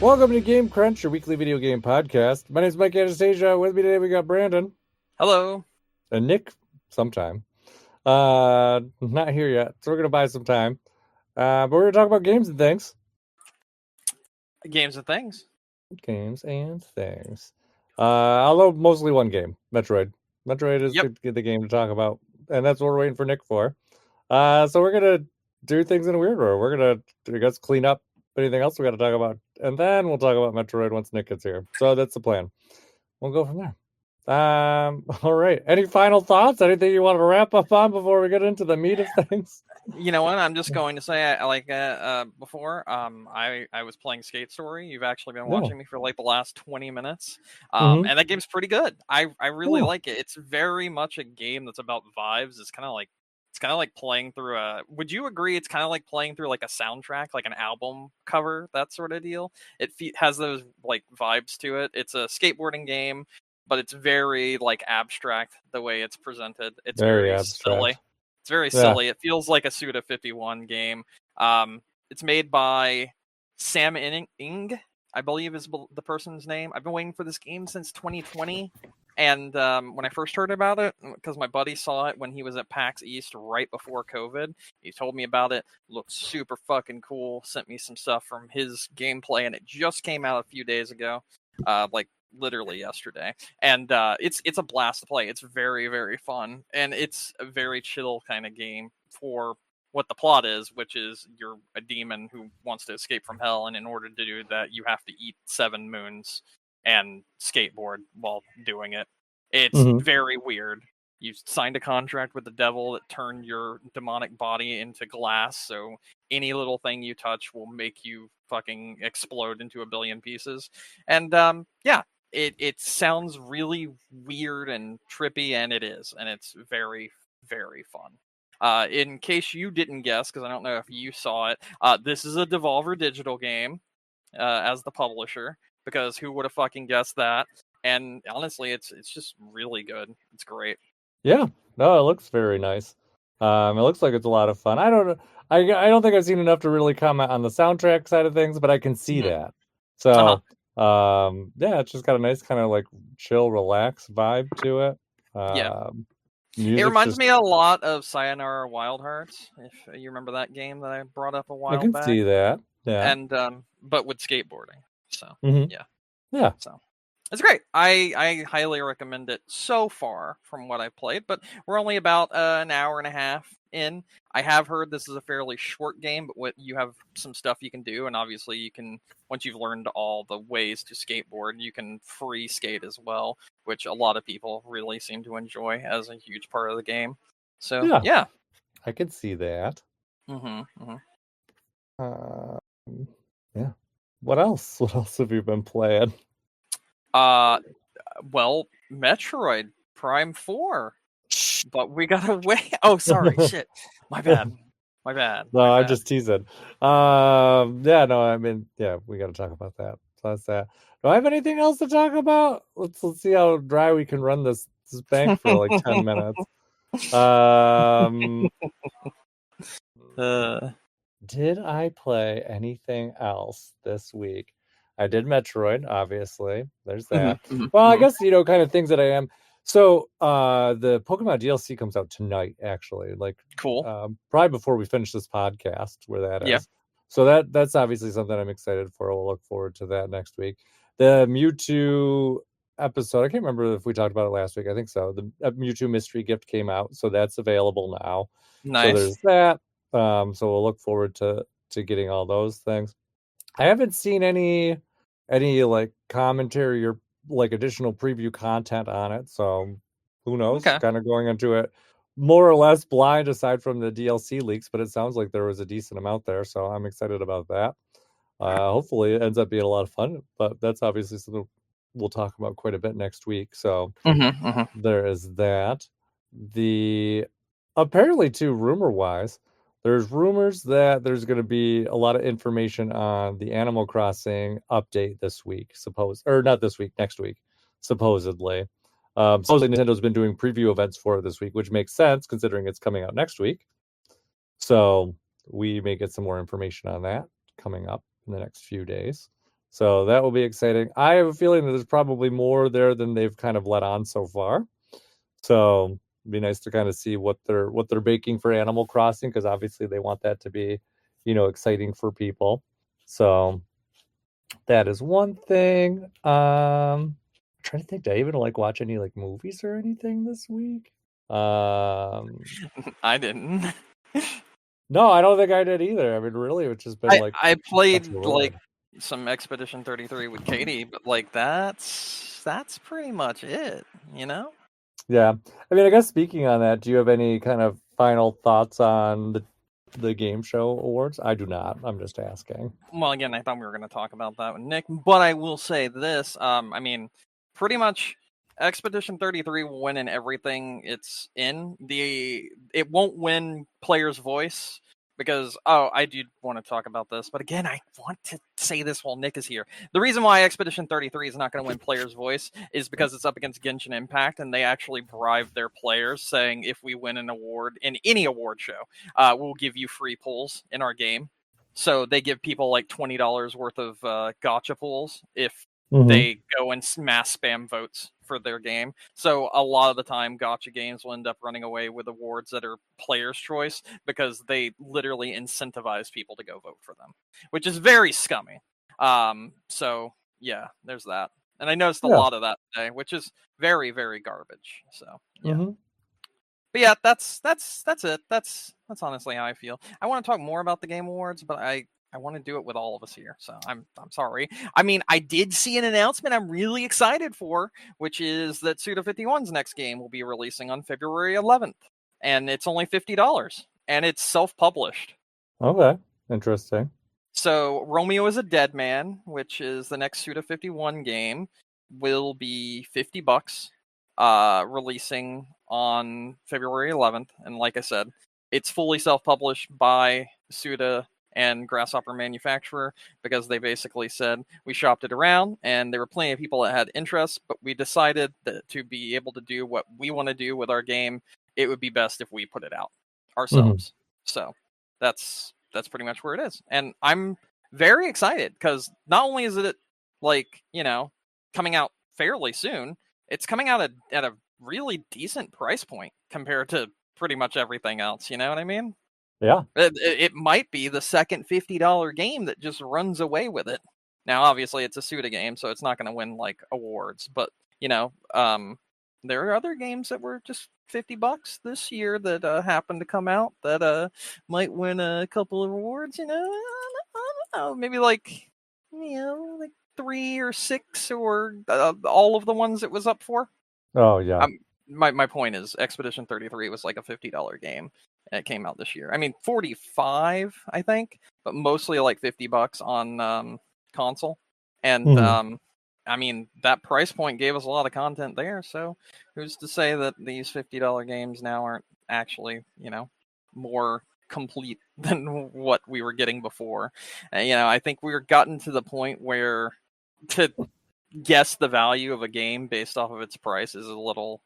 Welcome to Game Crunch, your weekly video game podcast. My name is Mike Anastasia. With me today, we got Brandon. Hello. And Nick, sometime. Not here yet, so we're going to buy some time. But we're going to talk about games and things. Games and things. Games and things. Although mostly one game, Metroid. Metroid is the game to talk about, and that's what we're waiting for Nick for. So we're going to do things in a weird order. We're going to, I guess, clean up anything else we got to talk about, and then we'll talk about Metroid once Nick gets here. So that's the plan. We'll go from there. All right. Any final thoughts? Anything you want to wrap up on before we get into the meat of things? You know what? I'm just going to say, before, I was playing Skate Story. You've actually been watching me for like the last 20 minutes. And that game's pretty good. I really like it. It's very much a game that's about vibes. It's kind of like playing through would you agree it's kind of like playing through like a soundtrack, like an album cover, that sort of deal? It has those like vibes to it. It's a skateboarding game, but it's very like abstract the way it's presented. It's very silly. It's very silly. It feels like a Suda 51 game. It's made by Sam Ing, I believe is the person's name. I've been waiting for this game since 2020. And when I first heard about it, because my buddy saw it when he was at PAX East right before COVID, he told me about it. Looked super fucking cool. Sent me some stuff from his gameplay, and it just came out a few days ago, like literally yesterday. And it's a blast to play. It's very, very fun, and it's a very chill kind of game for what the plot is, which is you're a demon who wants to escape from hell, and in order to do that, you have to eat 7 moons and skateboard while doing it. It's very weird. You signed a contract with the devil that turned your demonic body into glass, so any little thing you touch will make you fucking explode into a billion pieces. And it sounds really weird and trippy, and it is, and it's very, very fun. In case you didn't guess, because I don't know if you saw it, this is a Devolver Digital game as the publisher. Because who would have fucking guessed that? And honestly, it's just really good. It's great. Yeah, no, it looks very nice. It looks like it's a lot of fun. I don't know. I don't think I've seen enough to really comment on the soundtrack side of things, but I can see that. So, yeah, it's just got a nice kind of like chill, relax vibe to it. It reminds me a lot of Sayonara Wild Hearts, if you remember that game that I brought up a while back. I can see that. Yeah. And but with skateboarding. So yeah. So it's great. I highly recommend it so far from what I've played, but we're only about an hour and a half in. I have heard this is a fairly short game, but you have some stuff you can do, and obviously you can, once you've learned all the ways to skateboard, you can free skate as well, which a lot of people really seem to enjoy as a huge part of the game. So yeah. I can see that. Yeah. What else? What else have you been playing? Well, Metroid Prime 4. But we gotta wait. Oh, sorry. Shit. My bad. No, I'm just teasing. Yeah, no, I mean, yeah, we gotta talk about that. So that's that. Do I have anything else to talk about? Let's see how dry we can run this bank for like 10 minutes. Did I play anything else this week? I did Metroid, obviously. There's that. Well, I guess, kind of things that I am. So the Pokemon DLC comes out tonight, actually. Like, cool. Probably before we finish this podcast, where that is. So that's obviously something I'm excited for. We'll look forward to that next week. The Mewtwo episode, I can't remember if we talked about it last week. I think so. The Mewtwo mystery gift came out, so that's available now. Nice. So there's that. So we'll look forward to getting all those things. I haven't seen any like commentary or like additional preview content on it, so who knows? Kind of going into it more or less blind, aside from the DLC leaks, but it sounds like there was a decent amount there, so I'm excited about that. Hopefully it ends up being a lot of fun, but that's obviously something we'll talk about quite a bit next week. So there is that. Apparently too, rumor wise, there's rumors that there's going to be a lot of information on the Animal Crossing update this week, next week, supposedly. Supposedly Nintendo's been doing preview events for it this week, which makes sense considering it's coming out next week. So we may get some more information on that coming up in the next few days. So that will be exciting. I have a feeling that there's probably more there than they've kind of let on so far. So it'd be nice to kind of see what they're baking for Animal Crossing, because obviously they want that to be, exciting for people. So that is one thing. I'm trying to think, did I even like watch any like movies or anything this week? I didn't. No, I don't think I did either. I mean, really, it's just been like I such a played like whirlwind. some Expedition 33 with Katie, but like that's pretty much it, you know? Yeah. I mean, I guess speaking on that, do you have any kind of final thoughts on the game show awards? I do not. I'm just asking. Well, again, I thought we were going to talk about that with Nick, but I will say this. I mean, pretty much Expedition 33 will win in everything it's in. It won't win player's voice because I do want to talk about this, but again, I want to say this while Nick is here. The reason why Expedition 33 is not going to win player's voice is because it's up against Genshin Impact, and they actually bribe their players, saying if we win an award in any award show, we'll give you free pulls in our game. So they give people like $20 worth of gotcha pools if Mm-hmm. they go and mass spam votes for their game. So a lot of the time, gotcha games will end up running away with awards that are player's choice because they literally incentivize people to go vote for them, which is very scummy. So yeah, there's that. And I noticed a Yeah. lot of that today, which is very, very garbage. So yeah. Mm-hmm. But yeah, that's it. That's honestly how I feel. I want to talk more about the Game Awards, but I want to do it with all of us here. So I'm sorry. I mean, I did see an announcement I'm really excited for, which is that Suda51's next game will be releasing on February 11th, and it's only $50, and it's self-published. Okay. Interesting. So Romeo is a Dead Man, which is the next Suda51 game, will be $50, releasing on February 11th. And like I said, it's fully self-published by Suda and Grasshopper Manufacturer, because they basically said we shopped it around and there were plenty of people that had interest, but we decided that to be able to do what we want to do with our game, it would be best if we put it out Mm-hmm. ourselves. So that's pretty much where it is, and I'm very excited because not only is it like coming out fairly soon, it's coming out at a really decent price point compared to pretty much everything else. You know what I mean? Yeah. It might be the second $50 game that just runs away with it. Now, obviously, it's a Suda game, so it's not going to win like awards. But there are other games that were just $50 this year that happened to come out that might win a couple of awards. I don't know, maybe like like 3 or 6 or all of the ones it was up for. Oh yeah. My point is, Expedition 33 was like a $50 game. And it came out this year. I mean, 45, I think, but mostly like $50 on console. And Mm-hmm. I mean, that price point gave us a lot of content there. So who's to say that these $50 games now aren't actually, more complete than what we were getting before? I think we're gotten to the point where to guess the value of a game based off of its price is a little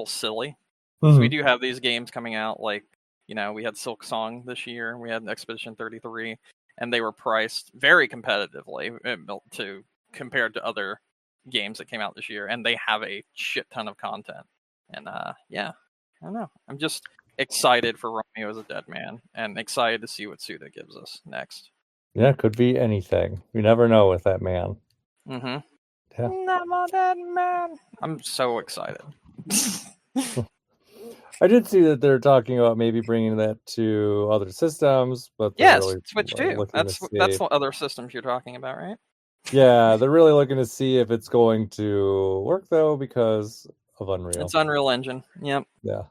silly, because we Mm-hmm. do have these games coming out like we had Silk Song this year, we had Expedition 33, and they were priced very competitively to compared to other games that came out this year, and they have a shit ton of content. And yeah, I don't know, I'm just excited for Romeo as a Dead Man and excited to see what Suda gives us next. Yeah, it could be anything. You never know with that man. Mm-hmm. Yeah. I'm a dead man. I'm so excited. I did see that they're talking about maybe bringing that to other systems, but they're Yes, really Switch 2. looking to That's see. the other systems you're talking about, right? Yeah, they're really looking to see if it's going to work though, because of It's Unreal. Unreal Engine. Yep. Yeah.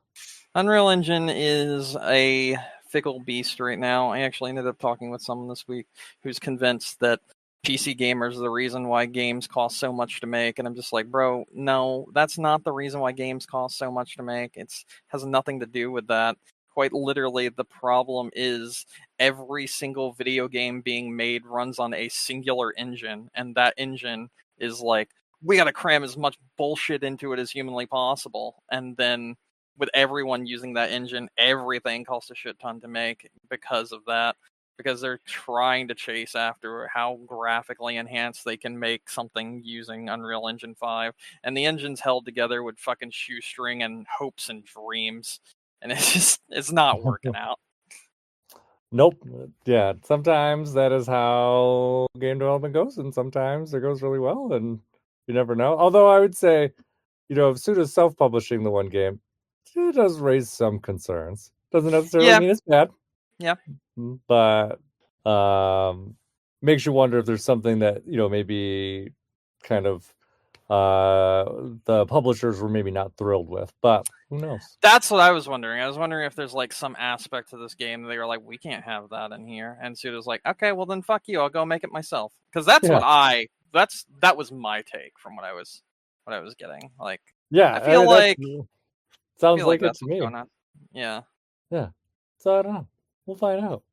Unreal Engine is a fickle beast right now. I actually ended up talking with someone this week who's convinced that PC gamers are the reason why games cost so much to make, and I'm just like, bro, no, that's not the reason why games cost so much to make. It's has nothing to do with that. Quite literally, the problem is every single video game being made runs on a singular engine, and that engine is like, we got to cram as much bullshit into it as humanly possible, and then with everyone using that engine, everything costs a shit ton to make because of that. because they're trying to chase after how graphically enhanced they can make something using Unreal Engine 5. And the engine's held together with fucking shoestring and hopes and dreams. And it's not working out. Nope. Yeah, sometimes that is how game development goes, and sometimes it goes really well, and you never know. Although I would say, if Suda's self-publishing the one game, it does raise some concerns. Doesn't necessarily Yeah. mean it's bad. Yeah. But makes you wonder if there's something that, maybe kind of the publishers were maybe not thrilled with, but who knows? That's what I was wondering. I was wondering if there's like some aspect to this game they were like, we can't have that in here. And Suda's like, okay, well then fuck you, I'll go make it myself. Because that's Yeah. what that was my take from what I was getting. Like, Yeah, I feel like sounds like it that's to what's me. going on. Yeah. Yeah. So I don't know. We'll find out.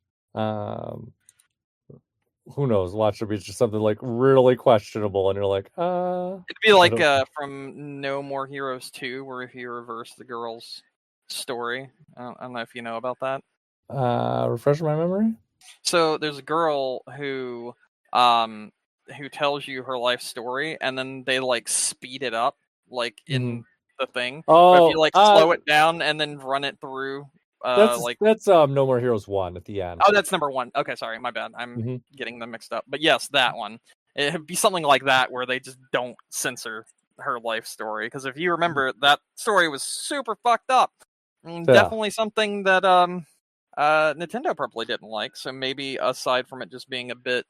Who knows? Watch it be just something like really questionable, and you're like, It'd be like from No More Heroes 2, where if you reverse the girl's story. I don't know if you know about that. Refresh my memory. So there's a girl who tells you her life story, and then they like speed it up like in the thing. But if you like slow it down and then run it through that's No More Heroes 1 at the end. Oh, that's number 1. Okay, sorry, my bad. I'm getting them mixed up. But yes, that one. It'd be something like that where they just don't censor her life story. Because if you remember, that story was super fucked up. Definitely something that Nintendo probably didn't like. So maybe aside from it just being a bit,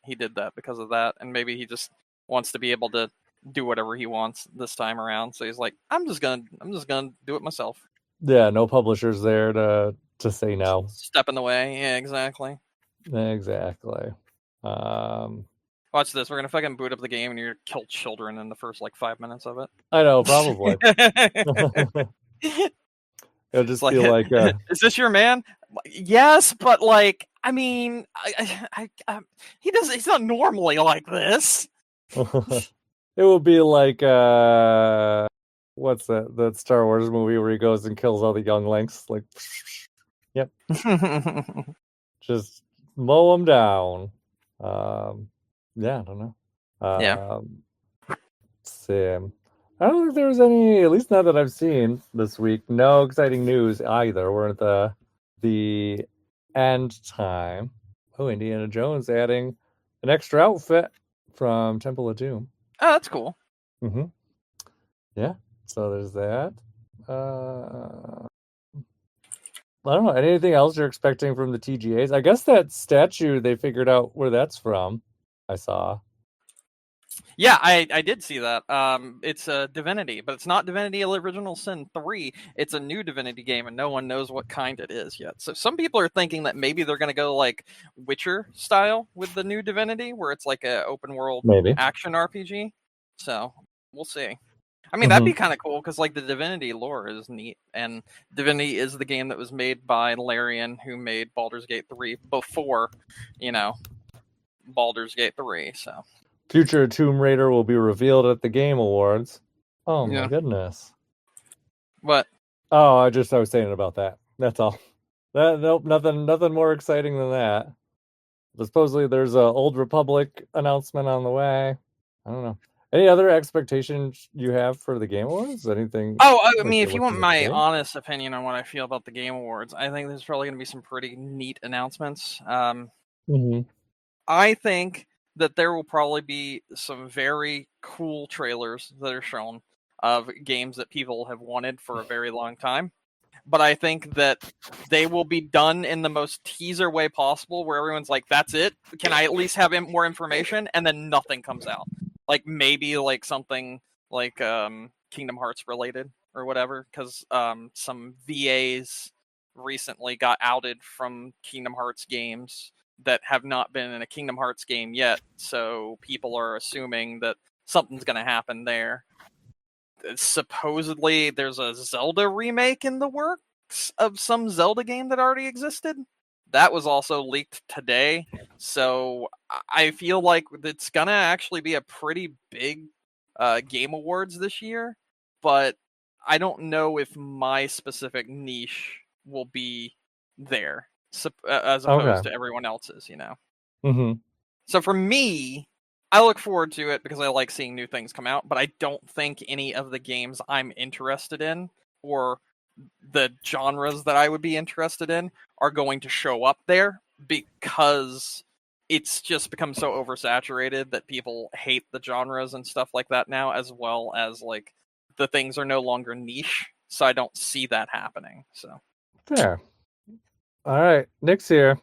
he did that because of that, and maybe he just wants to be able to do whatever he wants this time around. So he's like, I'm just gonna do it myself. Yeah, no publishers there to say no. Step in the way. Yeah, exactly. Exactly. Watch this. We're gonna fucking boot up the game and you're gonna kill children in the first like 5 minutes of it. I know, probably. It'll just like, be like, is this your man? Yes, but like, I mean, he's not normally like this. It will be like, what's that Star Wars movie where he goes and kills all the younglings? Like, yep. Just mow them down. Yeah, I don't know. Yeah. Sam. I don't think there was any, at least not that I've seen this week. No exciting news either. We're at the end time. Oh, Indiana Jones adding an extra outfit from Temple of Doom. Oh, that's cool. Yeah, so there's that. I don't know. Anything else you're expecting from the TGAs? I guess that statue, they figured out where that's from. I saw. Yeah, I did see that. It's a Divinity, but it's not Divinity Original Sin 3. It's a new Divinity game, and no one knows what kind it is yet. So some people are thinking that maybe they're going to go like Witcher style with the new Divinity, where it's like a open world action RPG. So we'll see. I mean, that'd be kind of cool because like the Divinity lore is neat, and Divinity is the game that was made by Larian, who made Baldur's Gate 3 before, Baldur's Gate 3. So. Future Tomb Raider will be revealed at the Game Awards. Oh my goodness. What? Oh, I was saying about that. That's all. Nope, nothing more exciting than that. But supposedly there's a Old Republic announcement on the way. I don't know. Any other expectations you have for the Game Awards? Anything? Oh, I mean, if you want my honest opinion on what I feel about the Game Awards, I think there's probably going to be some pretty neat announcements. I think that there will probably be some very cool trailers that are shown of games that people have wanted for a very long time. But I think that they will be done in the most teaser way possible, where everyone's like, that's it? Can I at least have more information? And then nothing comes out. Like maybe like something like Kingdom Hearts related or whatever, because some VAs recently got outed from Kingdom Hearts games that have not been in a Kingdom Hearts game yet, so people are assuming that something's going to happen there. Supposedly, there's a Zelda remake in the works of some Zelda game that already existed. That was also leaked today, so I feel like it's going to actually be a pretty big Game Awards this year, but I don't know if my specific niche will be there. as opposed to everyone else's. Mm-hmm. So for me, I look forward to it because I like seeing new things come out, but I don't think any of the games I'm interested in or the genres that I would be interested in are going to show up there because it's just become so oversaturated that people hate the genres and stuff like that now, as well as like the things are no longer niche. So I don't see that happening. So Fair. All right, Nick's here.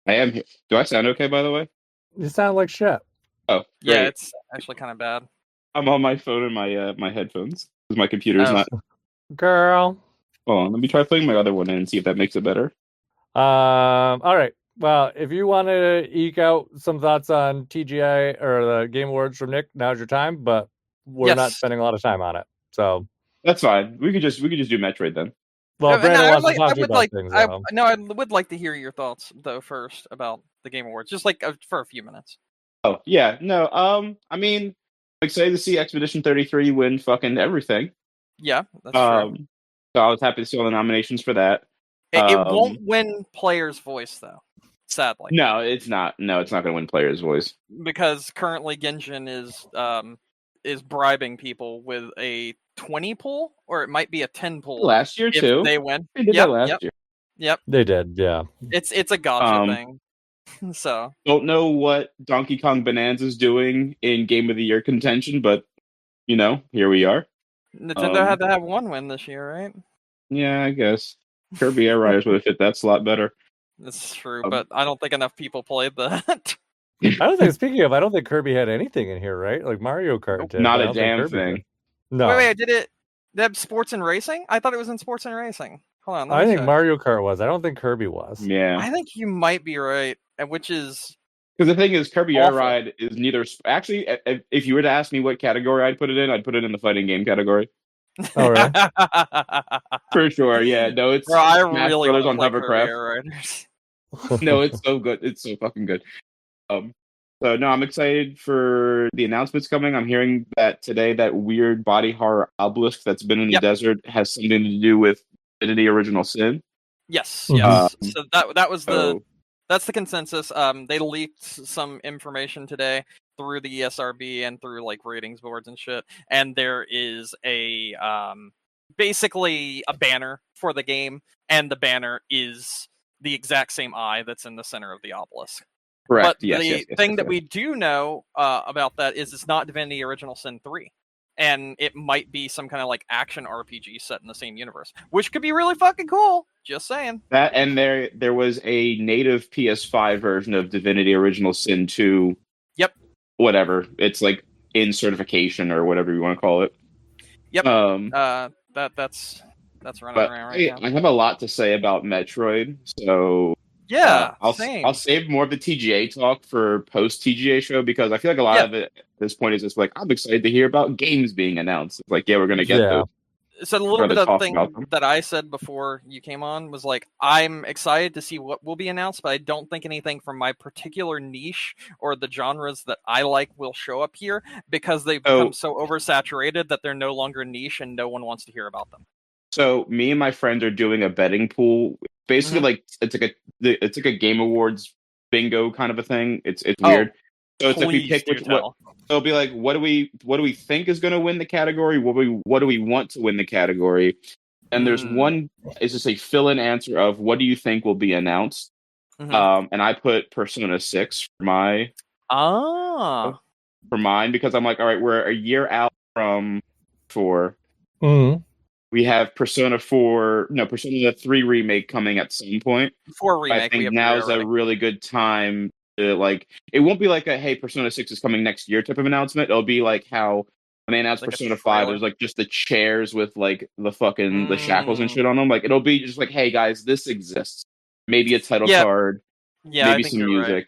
I am here. Do I sound okay, by the way? You sound like shit. Oh, yeah, great. it's actually kind of bad. I'm on my phone and my headphones because my computer's not. Girl. Hold on, let me try putting my other one in and see if that makes it better. All right. Well, if you want to eke out some thoughts on TGA or the Game Awards from Nick, now's your time. But we're not spending a lot of time on it, so that's fine. We could just do Metroid then. Well, Brandon wants to talk to you about things. I would like to hear your thoughts though first about the Game Awards, just like for a few minutes. Oh yeah, no. I mean, I'm excited to see Expedition 33 win fucking everything. Yeah, that's true. So I was happy to see all the nominations for that. It won't win Player's Voice though, sadly. No, it's not. No, it's not going to win Player's Voice because currently Genshin is bribing people with a 20 pull, or it might be a 10 pull last year too. They win. They did that last year. Yep, they did. Yeah, it's a gotcha thing. So don't know what Donkey Kong Bonanza is doing in Game of the Year contention, but here we are. Nintendo had to have one win this year, right? Yeah, I guess Kirby Air Riders would have fit that slot better. That's true, but I don't think enough people played that. I don't think. Speaking of, I don't think Kirby had anything in here, right? Like Mario Kart did. Not a damn thing. Did. No. Wait, did it? They have sports and racing? I thought it was in sports and racing. Hold on. I think Mario Kart was. I don't think Kirby was. Yeah. I think you might be right, which is because the thing is, Kirby Air Ride is neither. Actually, if you were to ask me what category I'd put it in the fighting game category. Oh, really? For sure. Yeah. No, it's Bro, I Smash really Brothers on like hovercraft. No, it's so good. It's so fucking good. So no, I'm excited for the announcements coming. I'm hearing that today that weird body horror obelisk that's been in the desert has something to do with Divinity Original Sin. Yes. So that was that's the consensus. They leaked some information today through the ESRB and through like ratings boards and shit. And there is a basically a banner for the game, and the banner is the exact same eye that's in the center of the obelisk. Correct. But the thing that we do know about that is it's not Divinity Original Sin 3. And it might be some kind of like action RPG set in the same universe, which could be really fucking cool. Just saying. That, and there was a native PS5 version of Divinity Original Sin 2. Yep. Whatever. It's like in certification or whatever you want to call it. Yep. That's running around right now. I have a lot to say about Metroid, so yeah, I'll save more of the TGA talk for post TGA show because I feel like a lot of it at this point is just like I'm excited to hear about games being announced. It's like we're gonna get those. So a little bit of the thing that I said before you came on was like I'm excited to see what will be announced, but I don't think anything from my particular niche or the genres that I like will show up here because they've become so oversaturated that they're no longer niche and no one wants to hear about them. So me and my friends are doing a betting pool. Basically, like it's like a Game Awards bingo kind of a thing. It's weird. So it's like we pick which. So it'll be like, what do we think is going to win the category? What do we want to win the category? And there's one is just a fill-in answer of what do you think will be announced. And I put Persona 6 for mine because I'm like, all right, we're a year out from 4. We have Persona 3 remake coming at some point. 4 remake. I think now's a really good time to like. It won't be like a hey, Persona 6 is coming next year type of announcement. It'll be like how when they announced Persona 5, there's like just the chairs with like the fucking the shackles and shit on them. Like it'll be just like, hey guys, this exists. Maybe a title card. Yeah, maybe some music. Right.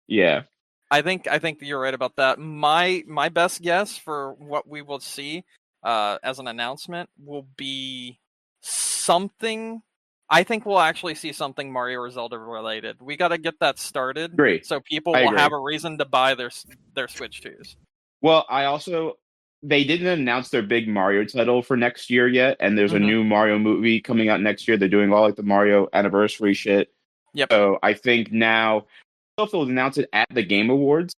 Yeah. I think you're right about that. My best guess for what we will see as an announcement will be something. I think we'll actually see something Mario or Zelda related. We got to get that started, so people will have a reason to buy their Switch 2s. Well, they didn't announce their big Mario title for next year yet, and there's a new Mario movie coming out next year. They're doing all like the Mario anniversary shit. Yep. So I think now, if they'll announce it at the Game Awards,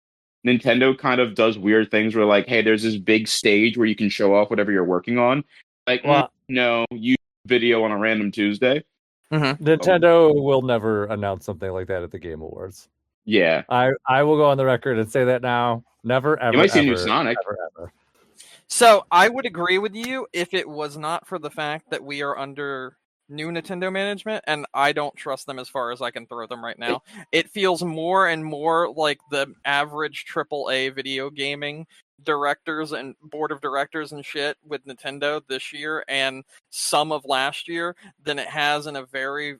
Nintendo kind of does weird things where like, hey, there's this big stage where you can show off whatever you're working on. Like, no, you video on a random Tuesday. Nintendo will never announce something like that at the Game Awards. Yeah. I will go on the record and say that now. Never, ever, you might see ever, a new Sonic. ever. So I would agree with you if it was not for the fact that we are under new Nintendo management, and I don't trust them as far as I can throw them right now. It feels more and more like the average AAA video gaming directors and board of directors and shit with Nintendo this year and some of last year than it has in a very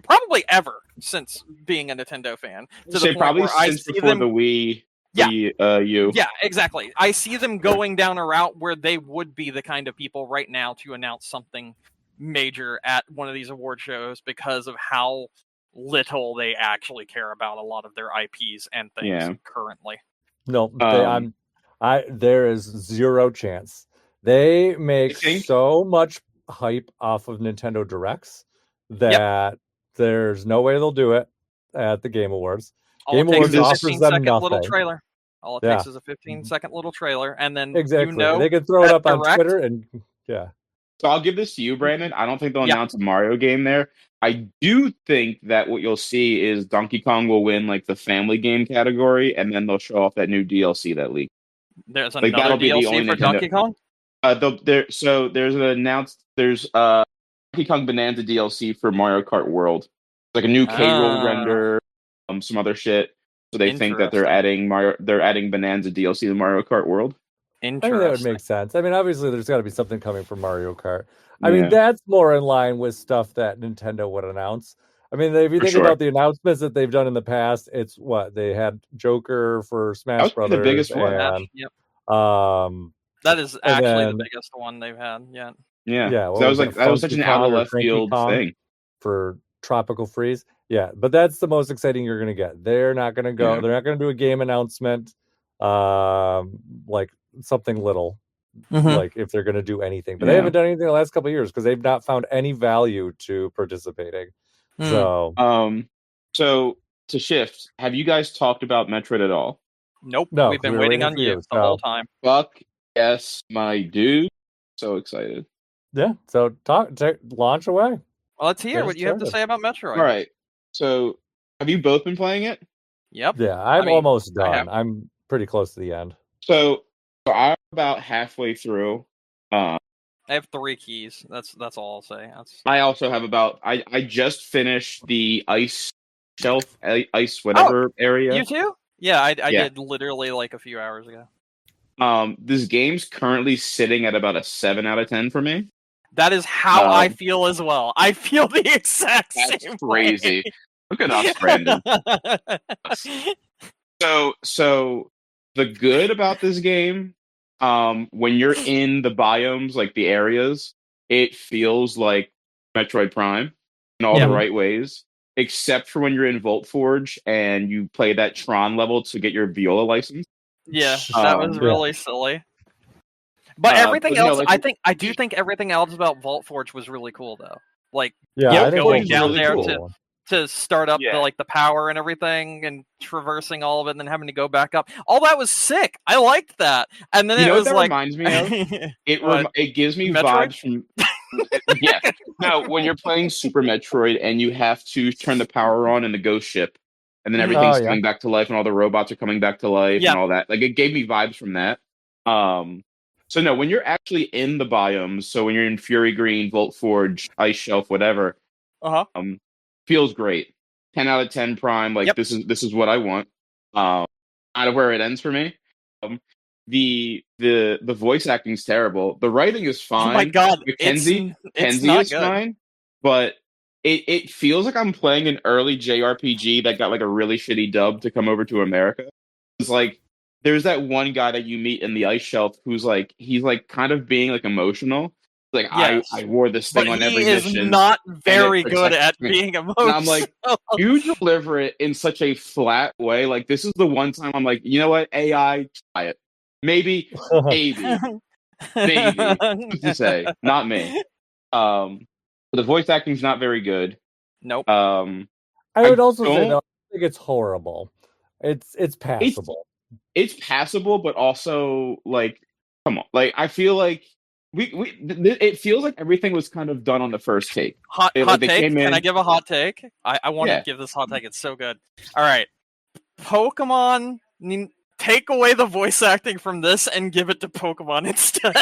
probably ever since being a Nintendo fan. To the point probably where since before the Wii. Yeah, exactly. I see them going down a route where they would be the kind of people right now to announce something major at one of these award shows because of how little they actually care about a lot of their IPs and things currently. No, there is zero chance. They make so much hype off of Nintendo Directs that there's no way they'll do it at the Game Awards. Game Awards offers them nothing. Little trailer. All it takes is a 15-second little trailer, and then they can throw it up on Twitter and So I'll give this to you, Brandon. I don't think they'll announce a Mario game there. I do think that what you'll see is Donkey Kong will win like the family game category, and then they'll show off that new DLC that leaked. There's another DLC for Donkey Kong? There's Donkey Kong Bonanza DLC for Mario Kart World. Like a new K-roll render, some other shit. So they think that they're adding Bonanza DLC to Mario Kart World. I mean, that would make sense. I mean, obviously, there's got to be something coming from Mario Kart. I mean, that's more in line with stuff that Nintendo would announce. I mean, if you think about the announcements that they've done in the past, it's what they had Joker for Smash Brothers. The biggest one. That is actually the biggest one they've had yet. Yeah. That was such an out of left field thing for Tropical Freeze. Yeah, but that's the most exciting you're going to get. They're not going to go. They're not going to do a game announcement, like something little, like if they're going to do anything. But they haven't done anything the last couple of years because they've not found any value to participating. So to shift, have you guys talked about Metroid at all? Nope. No, we've been waiting on you the whole time. Fuck yes, my dude. So excited. Yeah. So launch away. Well, let's hear what you have to say about Metroid. All right. So, have you both been playing it? Yep. Yeah, I'm almost done. I'm pretty close to the end. So I'm about halfway through. I have 3 keys. That's all I'll say. I also have I just finished the ice shelf, ice whatever area. You too? Yeah, I did literally like a few hours ago. This game's currently sitting at about a 7 out of 10 for me. That is how I feel as well. I feel the exact same way. That's crazy. Look at us, Brandon. So the good about this game, when you're in the biomes, like the areas, it feels like Metroid Prime in all the right ways, except for when you're in Volt Forge and you play that Tron level to get your Viola license. Yeah, that was really silly. But everything else, I do think everything else about Vault Forge was really cool, though. Like, going down really there to start up the power and everything, and traversing all of it, and then having to go back up. All that was sick. I liked that. And then it was like, reminds me of it gives me Metroid? Vibes from no, when you're playing Super Metroid and you have to turn the power on in the ghost ship, and then everything's coming back to life, and all the robots are coming back to life, and all that. Like, it gave me vibes from that. So no, when you're actually in the biomes, so when you're in Fury Green, Volt Forge, Ice Shelf, whatever, feels great. 10 out of 10 Prime. Like this is what I want. Out of where it ends for me. The voice acting's terrible. The writing is fine. Oh my god, Kenzie is good. Fine, but it feels like I'm playing an early JRPG that got like a really shitty dub to come over to America. It's like there's that one guy that you meet in the ice shelf who's like, he's like kind of being like emotional. Like, I wore this thing on every mission. He is not very good at being emotional. And I'm like, you deliver it in such a flat way. Like, this is the one time I'm like, you know what, AI, try it. Maybe. To say, not me. The voice acting's not very good. Nope. I would also say though, I think it's horrible. It's passable. It's passable, but also like, come on, like I feel like it feels like everything was kind of done on the first take. Hot Like they take. came in. Can I give a hot take? I want to give this hot take. It's so good. All right, Pokemon. Take away the voice acting from this and give it to Pokemon instead.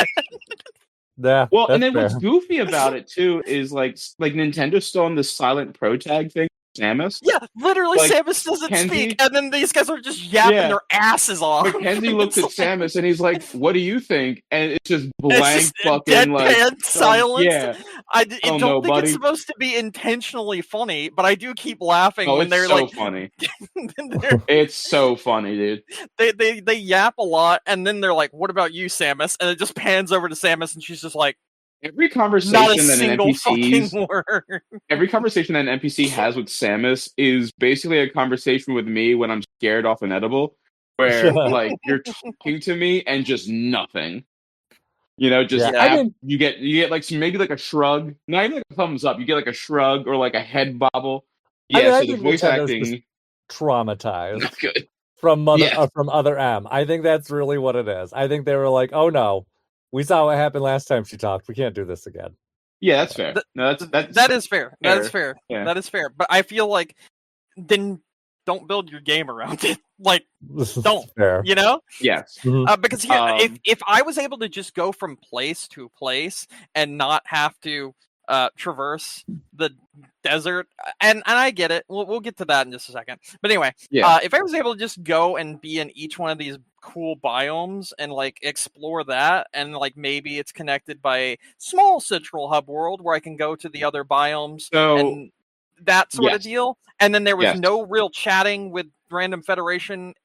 Yeah. Well, and then fair. what's goofy about it too is like Nintendo's still on the silent pro tag thing. Samus. Yeah, literally, like, Samus doesn't Kenzie, speak, and then these guys are just yapping their asses off. But Kenzie looks at Samus and he's like, "What do you think?" And it's just blank, it's just fucking deadpan like silence. Yeah, I don't think it's supposed to be intentionally funny, but I do keep laughing when they're so like, funny. It's so funny, dude. They yap a lot, and then they're like, "What about you, Samus?" And it just pans over to Samus, and she's just like. Every conversation Not a that single an NPC word. Every conversation that an NPC has with Samus is basically a conversation with me when I'm scared off an edible, where like you're talking to me and just nothing. You know, just you get like maybe like a shrug, not even like a thumbs up. You get like a shrug or like a head bobble. Yeah, so the voice acting traumatized. Not good. From Other M. I think that's really what it is. I think they were like, oh no. We saw what happened last time she talked. We can't do this again. Yeah, that's fair. No, that is fair. That is fair. Yeah. That is fair. But I feel like then don't build your game around it. Like, don't. Fair. You know? Yes. Because if I was able to just go from place to place and not have to traverse the desert, and I get it. We'll get to that in just a second. But anyway, if I was able to just go and be in each one of these cool biomes and like explore that, and like maybe it's connected by a small central hub world where I can go to the other biomes and that sort of deal, and then there was no real chatting with random Federation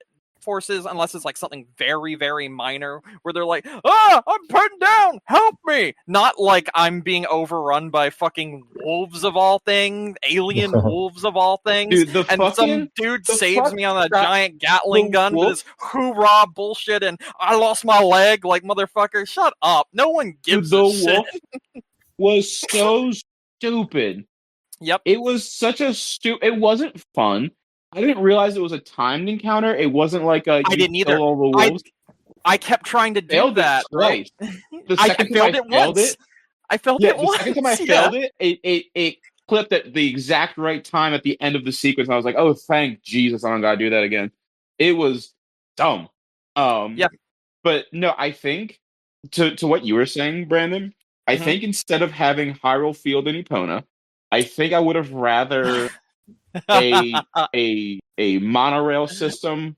forces unless it's like something very, very minor where they're like, I'm pinned down, help me, not like I'm being overrun by fucking wolves of all things, alien wolves of all things, dude, and some dude saves me on a giant Gatling gun with his hoorah bullshit and I lost my leg. Like, motherfucker, shut up. No one gives a shit. Wolf was so stupid. Yep. It was such a it wasn't fun. I didn't realize it was a timed encounter. It wasn't like I didn't either. All the wolves. I kept trying to do that. Right. The second time I failed it. I failed it once. The second time I failed it clipped at the exact right time at the end of the sequence. And I was like, oh, thank Jesus, I don't gotta do that again. It was dumb. But no, I think to what you were saying, Brandon, I think instead of having Hyrule Field and Epona, I think I would have rather a monorail system,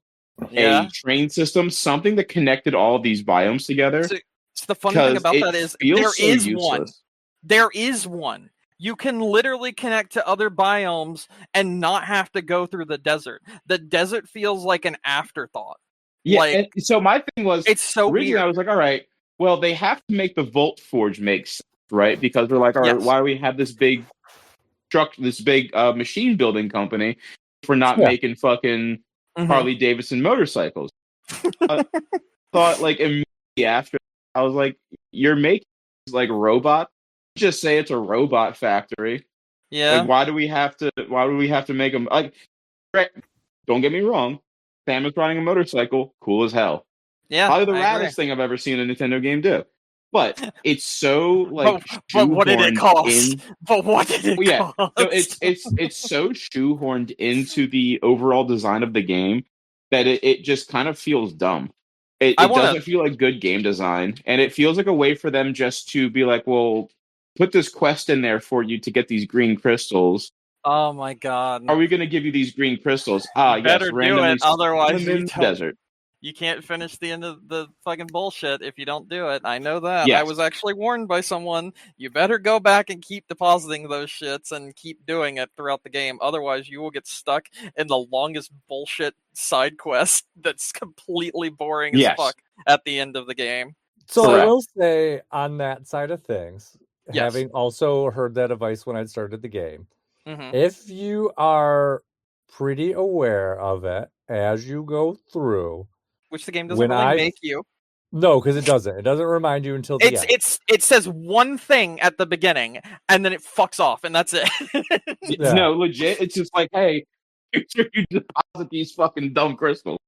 a train system, something that connected all these biomes together. So the funny thing about that is there is one. You can literally connect to other biomes and not have to go through the desert. The desert feels like an afterthought. Yeah, like, and so my thing was, it's so weird. I was like, all right, well, they have to make the Volt Forge make sense, right? Because they're like, all right, why do we have this big machine building company if we're not making fucking Harley Davidson motorcycles? Thought like immediately after, I was like, you're making like robot. Just say it's a robot factory. Yeah. Like, why do we have to make them like? Don't get me wrong, Samus riding a motorcycle, cool as hell. Yeah, probably the raddest thing I've ever seen a Nintendo game do. But it's so like. But what did it cost? But what did it cost? So it's so shoehorned into the overall design of the game that it just kind of feels dumb. It doesn't feel like good game design, and it feels like a way for them just to be like, well, put this quest in there for you to get these green crystals. Oh my god! Are we going to give you these green crystals? Yes, better do it, otherwise in the desert. You can't finish the end of the fucking bullshit if you don't do it. I know that. Yes. I was actually warned by someone. You better go back and keep depositing those shits and keep doing it throughout the game. Otherwise, you will get stuck in the longest bullshit side quest that's completely boring as fuck at the end of the game. So I will say, on that side of things, having also heard that advice when I started the game, if you are pretty aware of it as you go through, which the game doesn't really make you. No, because it doesn't. It doesn't remind you until the end. It says one thing at the beginning, and then it fucks off, and that's it. Yeah. No, legit. It's just like, hey, make sure you deposit these fucking dumb crystals.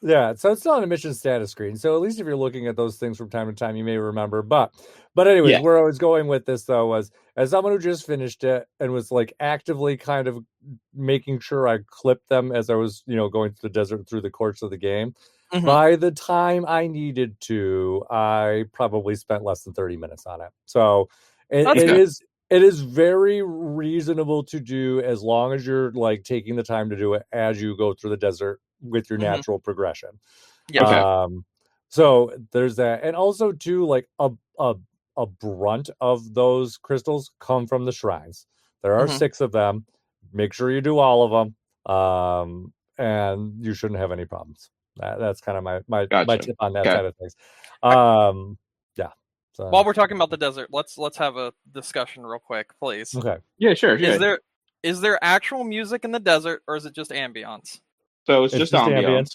Yeah, so it's not a mission status screen. So at least if you're looking at those things from time to time, you may remember. But anyways, Yeah. where I was going with this though was as someone who just finished it and was like actively kind of making sure I clipped them as I was, going through the desert through the course of the game. Mhm. By the time I needed to, I probably spent less than 30 minutes on it. So it is very reasonable to do as long as you're like taking the time to do it as you go through the desert with your natural progression. Yeah. So there's that. And also too, like a brunt of those crystals come from the shrines. There are 6 of them. Make sure you do all of them. And you shouldn't have any problems. That's kind of my tip on that side of things. Yeah. So. While we're talking about the desert, let's have a discussion real quick, please. Okay. Yeah, sure. Is there actual music in the desert, or is it just ambience? So it's just ambience.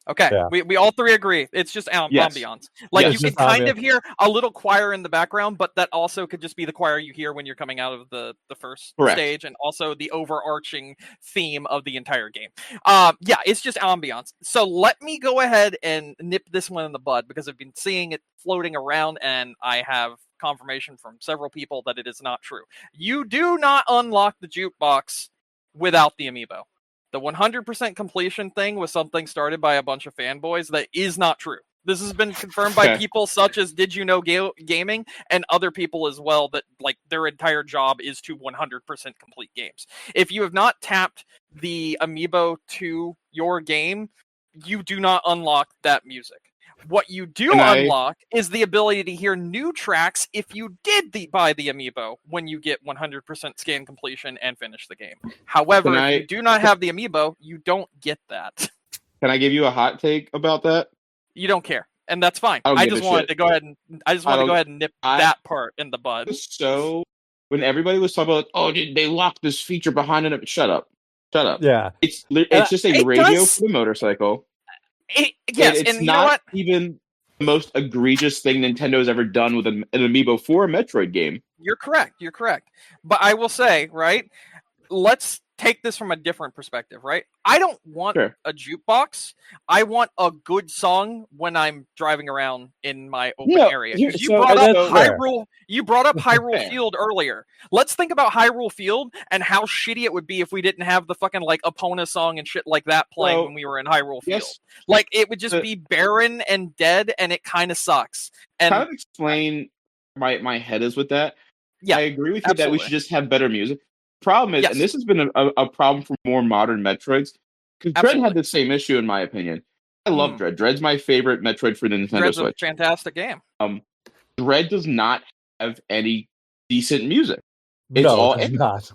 Okay, yeah. we all three agree. It's just ambiance. Like you can kind of hear a little choir in the background, but that also could just be the choir you hear when you're coming out of the first stage, and also the overarching theme of the entire game. Yeah, it's just ambiance. So let me go ahead and nip this one in the bud, because I've been seeing it floating around, and I have confirmation from several people that it is not true. You do not unlock the jukebox without the amiibo. The 100% completion thing was something started by a bunch of fanboys that is not true. This has been confirmed by people such as Did You Know Gaming and other people as well, that like their entire job is to 100% complete games. If you have not tapped the amiibo to your game, you do not unlock that music. What you do unlock is the ability to hear new tracks if you did buy the amiibo when you get 100% scan completion and finish the game. However, if you do not have the amiibo, you don't get that. Can I give you a hot take about that? You don't care, and that's fine. I just wanted to go ahead and nip that part in the bud. So when everybody was talking about, they locked this feature behind it, shut up. Yeah, it's just a radio for the motorcycle. It's not even the most egregious thing Nintendo's ever done with an amiibo for a Metroid game. You're correct. But I will say, right, let's take this from a different perspective, right? I don't want a jukebox. I want a good song when I'm driving around in my open area. You brought up Hyrule Field earlier. Let's think about Hyrule Field and how shitty it would be if we didn't have the fucking like Epona song and shit like that playing when we were in Hyrule Field. Like it would just be barren and dead, and it kind of sucks. And kind of explain my head is with that. Yeah, I agree with you that we should just have better music. Problem is, and this has been a problem for more modern Metroids, because Dread had the same issue in my opinion. I love Dread. Dread's my favorite Metroid for the Nintendo Switch. A fantastic game. Dread does not have any decent music. It's all not.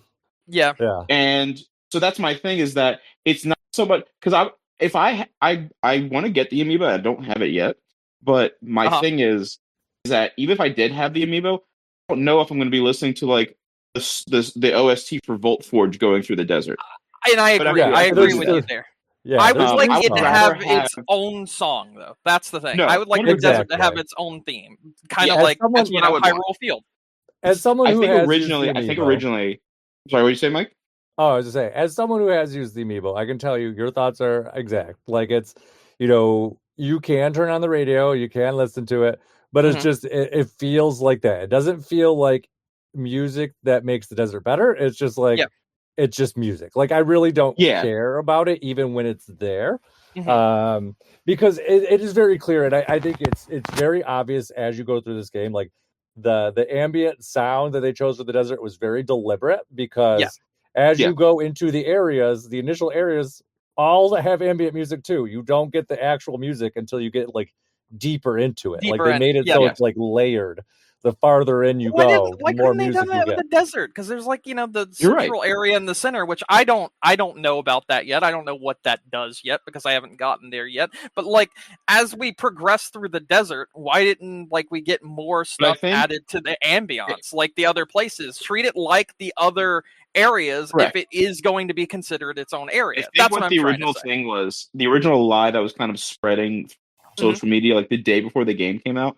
Yeah. And so that's my thing, is that it's not so much because I want to get the amiibo. I don't have it yet, but my thing is that even if I did have the amiibo, I don't know if I'm going to be listening to like the OST for Volt Forge going through the desert. And I agree. I agree with you there. Yeah, I would like it to have its own song, though. That's the thing. I would like the desert to have its own theme, kind of like Hyrule Field. As someone who has originally, sorry, what did you say, Mike? Oh, I was just saying, as someone who has used the amiibo, I can tell you your thoughts are exact. Like it's, you can turn on the radio, you can listen to it, but it's just it feels like that. It doesn't feel like music that makes the desert better. It's just like it's just music. Like I really don't care about it even when it's there. Because it is very clear, and I think it's very obvious as you go through this game, like the ambient sound that they chose for the desert was very deliberate, because as you go into the areas, the initial areas all have ambient music too. You don't get the actual music until you get like deeper into it. They made it so it's like layered. The farther in you go, the more music you get. Why couldn't they done that with the desert? Because there's like, the central area in the center, which I don't know about that yet. I don't know what that does yet because I haven't gotten there yet. But like as we progress through the desert, why didn't we get more stuff added to the ambience like the other places? Treat it like the other areas if it is going to be considered its own area. That's what I'm the trying original to say. thing was. The original lie that was kind of spreading social media like the day before the game came out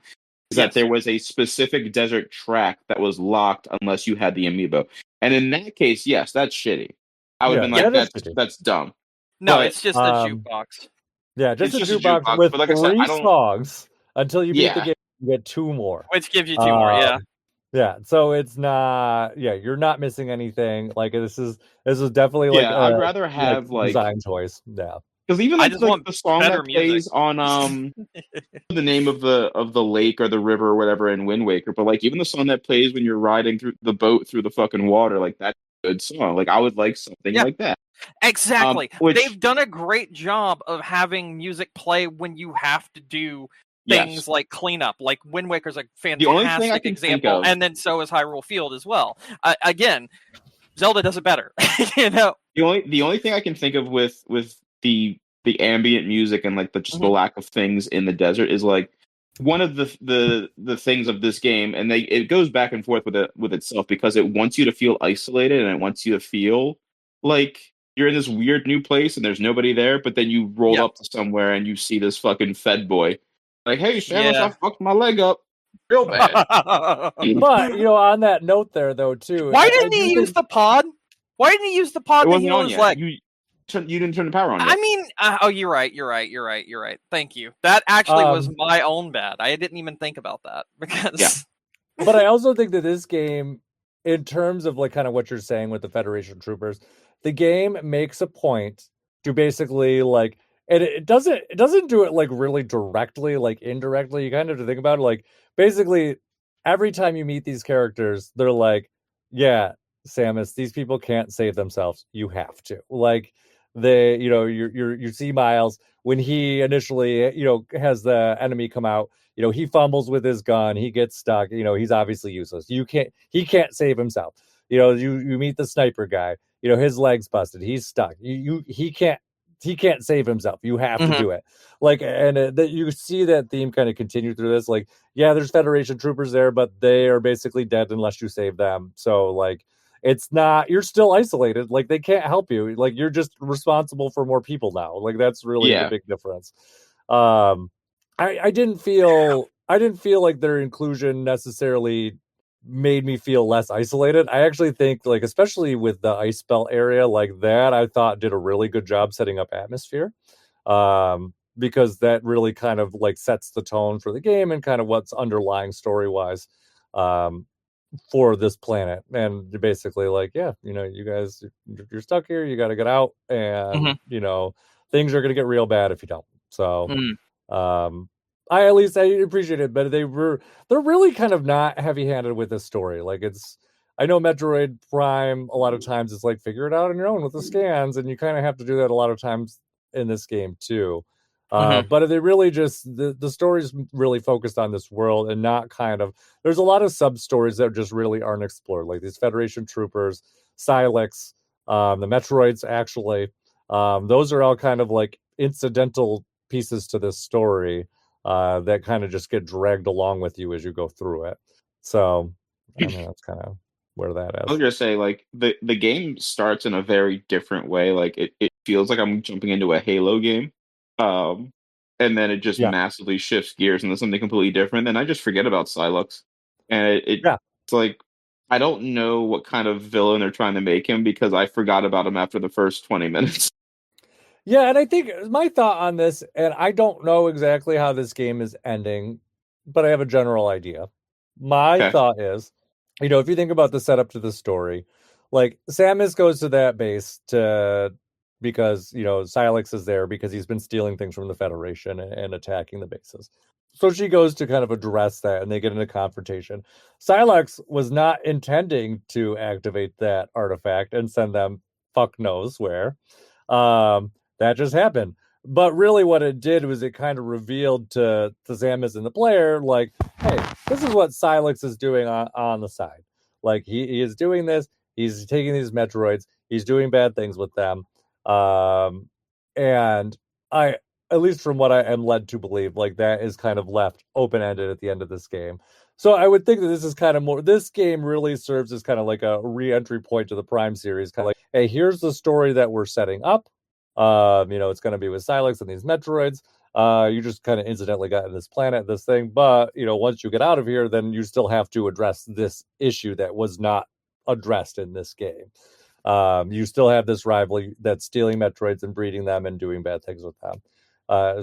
is that there was a specific desert track that was locked unless you had the amiibo. And in that case, yes, that's shitty. I would have been like, that's dumb. No, but, it's just a jukebox. Yeah, just a jukebox with but like 3 I said, songs until you beat the game. You get 2 more, which gives you 2 more. Yeah. Yeah, so it's not. Yeah, you're not missing anything. Like this is definitely like I'd rather have like design choice. Yeah, because even like the song that plays on the name of the lake or the river or whatever in Wind Waker, but like even the song that plays when you're riding through the boat through the fucking water, like that's a good song. Like I would like something like that. Exactly. They've done a great job of having music play when you have to do things like cleanup. Like Wind Waker's a fantastic example, and then so is Hyrule Field as well. Again, Zelda does it better. You know, the only thing I can think of with the ambient music and like the lack of things in the desert is like one of the things of this game, and it goes back and forth with itself because it wants you to feel isolated and it wants you to feel like you're in this weird new place and there's nobody there, but then you roll up to somewhere and you see this fucking Fed boy. Like, hey, Samus, I fucked my leg up real bad. But, on that note there, though, too. Why didn't he use the pod? Why didn't he use the pod to heal his leg? You didn't turn the power on yet. I mean, you're right. Thank you. That actually was my own bad. I didn't even think about that. Because... But I also think that this game, in terms of like kind of what you're saying with the Federation troopers, the game makes a point to basically like, and it doesn't do it like really directly, like indirectly. You kind of have to think about it. Like basically, every time you meet these characters, they're like, "Yeah, Samus, these people can't save themselves. You have to." Like they, you see Miles when he initially, has the enemy come out. He fumbles with his gun. He gets stuck. He's obviously useless. He can't save himself. You meet the sniper guy. His leg's busted. He's stuck. He can't save himself. You have to do it. Like, and that you see that theme kind of continue through this. Like, yeah, there's Federation troopers there, but they are basically dead unless you save them. So, like, it's not. You're still isolated. Like, they can't help you. Like, you're just responsible for more people now. Like, that's really the big difference. I didn't feel like their inclusion necessarily made me feel less isolated. I actually think, like, especially with the ice belt area, like that, I thought did a really good job setting up atmosphere, because that really kind of like sets the tone for the game and kind of what's underlying story wise, for this planet. And basically, like, you guys, you're stuck here. You got to get out, and things are gonna get real bad if you don't. So, I appreciate it, but they're really kind of not heavy-handed with this story. Like I know Metroid Prime, a lot of times it's like figure it out on your own with the scans, and you kind of have to do that a lot of times in this game too. But they really just the story's really focused on this world and not kind of. There's a lot of sub stories that just really aren't explored, like these Federation troopers, Silex, the Metroids. Actually, those are all kind of like incidental pieces to this story. That kind of just get dragged along with you as you go through it. So, I mean, that's kind of where that is. I was gonna say, like, the game starts in a very different way. Like, it feels like I'm jumping into a Halo game, and then it just massively shifts gears into something completely different. And I just forget about Silex, and it's like I don't know what kind of villain they're trying to make him because I forgot about him after the first 20 minutes. Yeah, and I think my thought on this, and I don't know exactly how this game is ending, but I have a general idea. My thought is, if you think about the setup to the story, like Samus goes to that base because Silex is there because he's been stealing things from the Federation and attacking the bases. So she goes to kind of address that, and they get in a confrontation. Silex was not intending to activate that artifact and send them fuck knows where. That just happened. But really what it did was it kind of revealed to Samus and the player, like, hey, this is what Silex is doing on the side. Like, he is doing this. He's taking these Metroids. He's doing bad things with them. And I, at least from what I am led to believe, like, that is kind of left open-ended at the end of this game. So I would think that this is kind of more, this game really serves as kind of like a re-entry point to the Prime series. Kind of like, hey, here's the story that we're setting up. It's going to be with Silex and these Metroids. You just kind of incidentally got in this planet, this thing, but once you get out of here, then you still have to address this issue that was not addressed in this game. You still have this rivalry that's stealing Metroids and breeding them and doing bad things with them.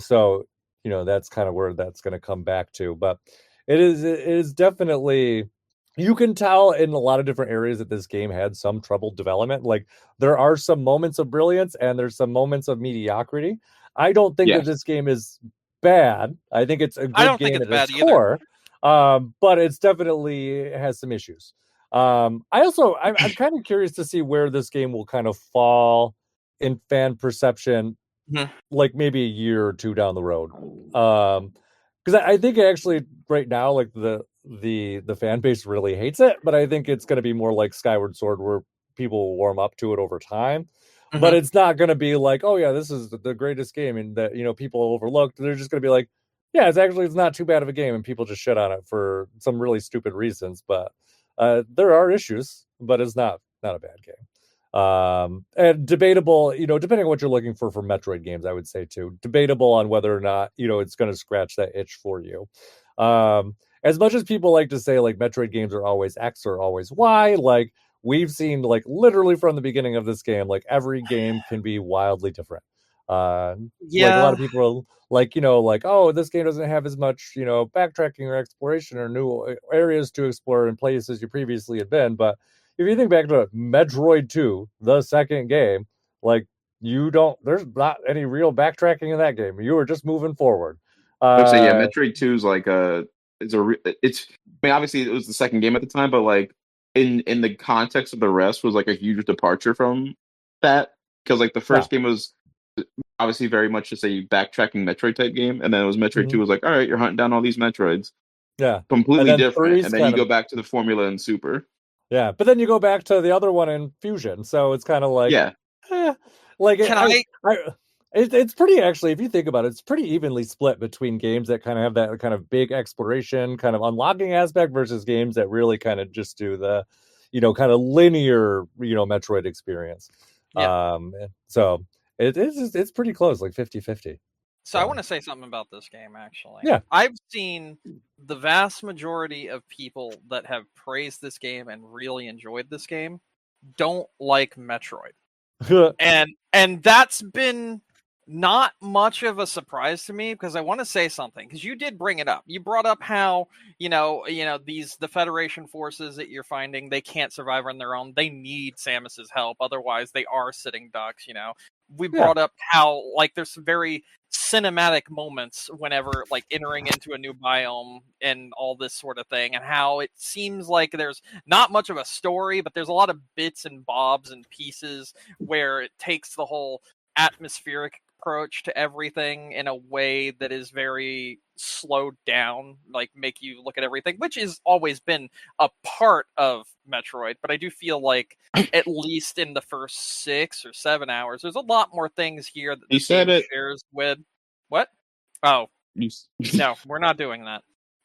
So that's kind of where that's going to come back to. But it is definitely, you can tell in a lot of different areas that this game had some troubled development. Like, there are some moments of brilliance and there's some moments of mediocrity. I don't think that this game is bad. I think it's a good game at its core. But it's definitely has some issues. I'm kind of curious to see where this game will kind of fall in fan perception, like maybe a year or two down the road. Because I think actually right now, like the fan base really hates it, but I think it's going to be more like Skyward Sword, where people will warm up to it over time. But it's not going to be like, oh yeah, this is the greatest game, and that people overlooked. They're just going to be like, yeah, it's not too bad of a game, and people just shit on it for some really stupid reasons. But there are issues, but it's not a bad game. And debatable, depending on what you're looking for Metroid games, I would say too, debatable on whether or not it's going to scratch that itch for you. As much as people like to say like Metroid games are always X or always Y, like we've seen like literally from the beginning of this game, like every game can be wildly different. Like a lot of people are like, oh, this game doesn't have as much, backtracking or exploration or new areas to explore in places you previously had been. But if you think back to Metroid 2, the second game, like there's not any real backtracking in that game. You were just moving forward. Metroid 2 is like obviously it was the second game at the time, but like in the context of the rest was like a huge departure from that, because like the first game was obviously very much just a backtracking Metroid type game, and then it was Metroid 2 was like, all right, you're hunting down all these Metroids. Yeah, completely different, and then you go back to the formula in Super. Yeah, but then you go back to the other one in Fusion, so it's kind of like, like it's pretty, actually, if you think about it, it's pretty evenly split between games that kind of have that kind of big exploration, kind of unlocking aspect versus games that really kind of just do the, kind of linear, Metroid experience. Yeah. So it's pretty close, like 50-50. So I want to say something about this game, actually. Yeah. I've seen the vast majority of people that have praised this game and really enjoyed this game don't like Metroid. and that's been not much of a surprise to me, because I want to say something, because you did bring it up. You brought up how, the Federation forces that you're finding, they can't survive on their own. They need Samus's help. Otherwise, they are sitting ducks, We brought up how, like, there's some very cinematic moments whenever, like, entering into a new biome and all this sort of thing, and how it seems like there's not much of a story, but there's a lot of bits and bobs and pieces where it takes the whole atmospheric approach to everything in a way that is very slowed down, like make you look at everything, which has always been a part of Metroid. But I do feel like at least in the first 6 or 7 hours, there's a lot more things here that the game shares with. What? Oh, no, we're not doing that.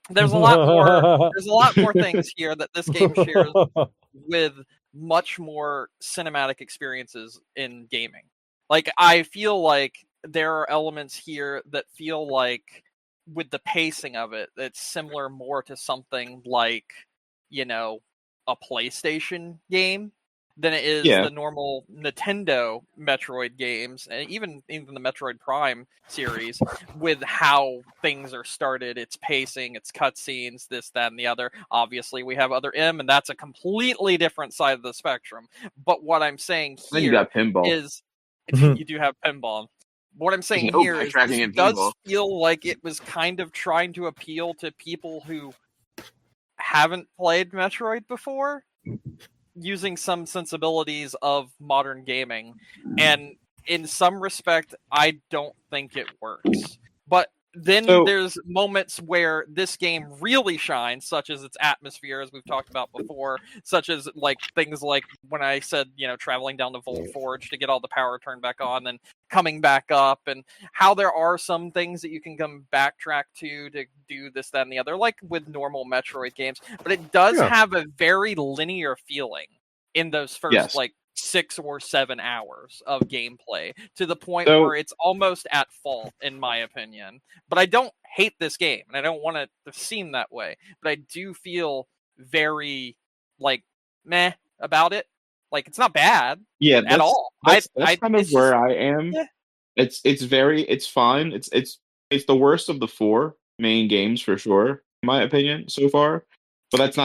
There's a lot more. There's a lot more things here that this game shares with much more cinematic experiences in gaming. Like, I feel like there are elements here that feel like, with the pacing of it, it's similar more to something like, a PlayStation game than it is the normal Nintendo Metroid games, and even the Metroid Prime series, with how things are started, its pacing, its cutscenes, this, that, and the other. Obviously, we have Other M, and that's a completely different side of the spectrum. But what I'm saying here you got pinball. Is you do have pinball. What I'm saying here is it does feel like it was kind of trying to appeal to people who haven't played Metroid before, using some sensibilities of modern gaming. And in some respect, I don't think it works. But then there's moments where this game really shines, such as its atmosphere, as we've talked about before, such as like things like when I said, traveling down to Volt Forge to get all the power turned back on and coming back up, and how there are some things that you can come backtrack to do this, that, and the other, like with normal Metroid games. But it does have a very linear feeling in those first like 6 or 7 hours of gameplay to the point where it's almost at fault, in my opinion. But I don't hate this game, and I don't want it to seem that way. But I do feel very like meh about it. Like it's not bad, at all. That's kind of where I am. Yeah. It's fine. It's the worst of the 4 main games for sure, in my opinion, so far. But it's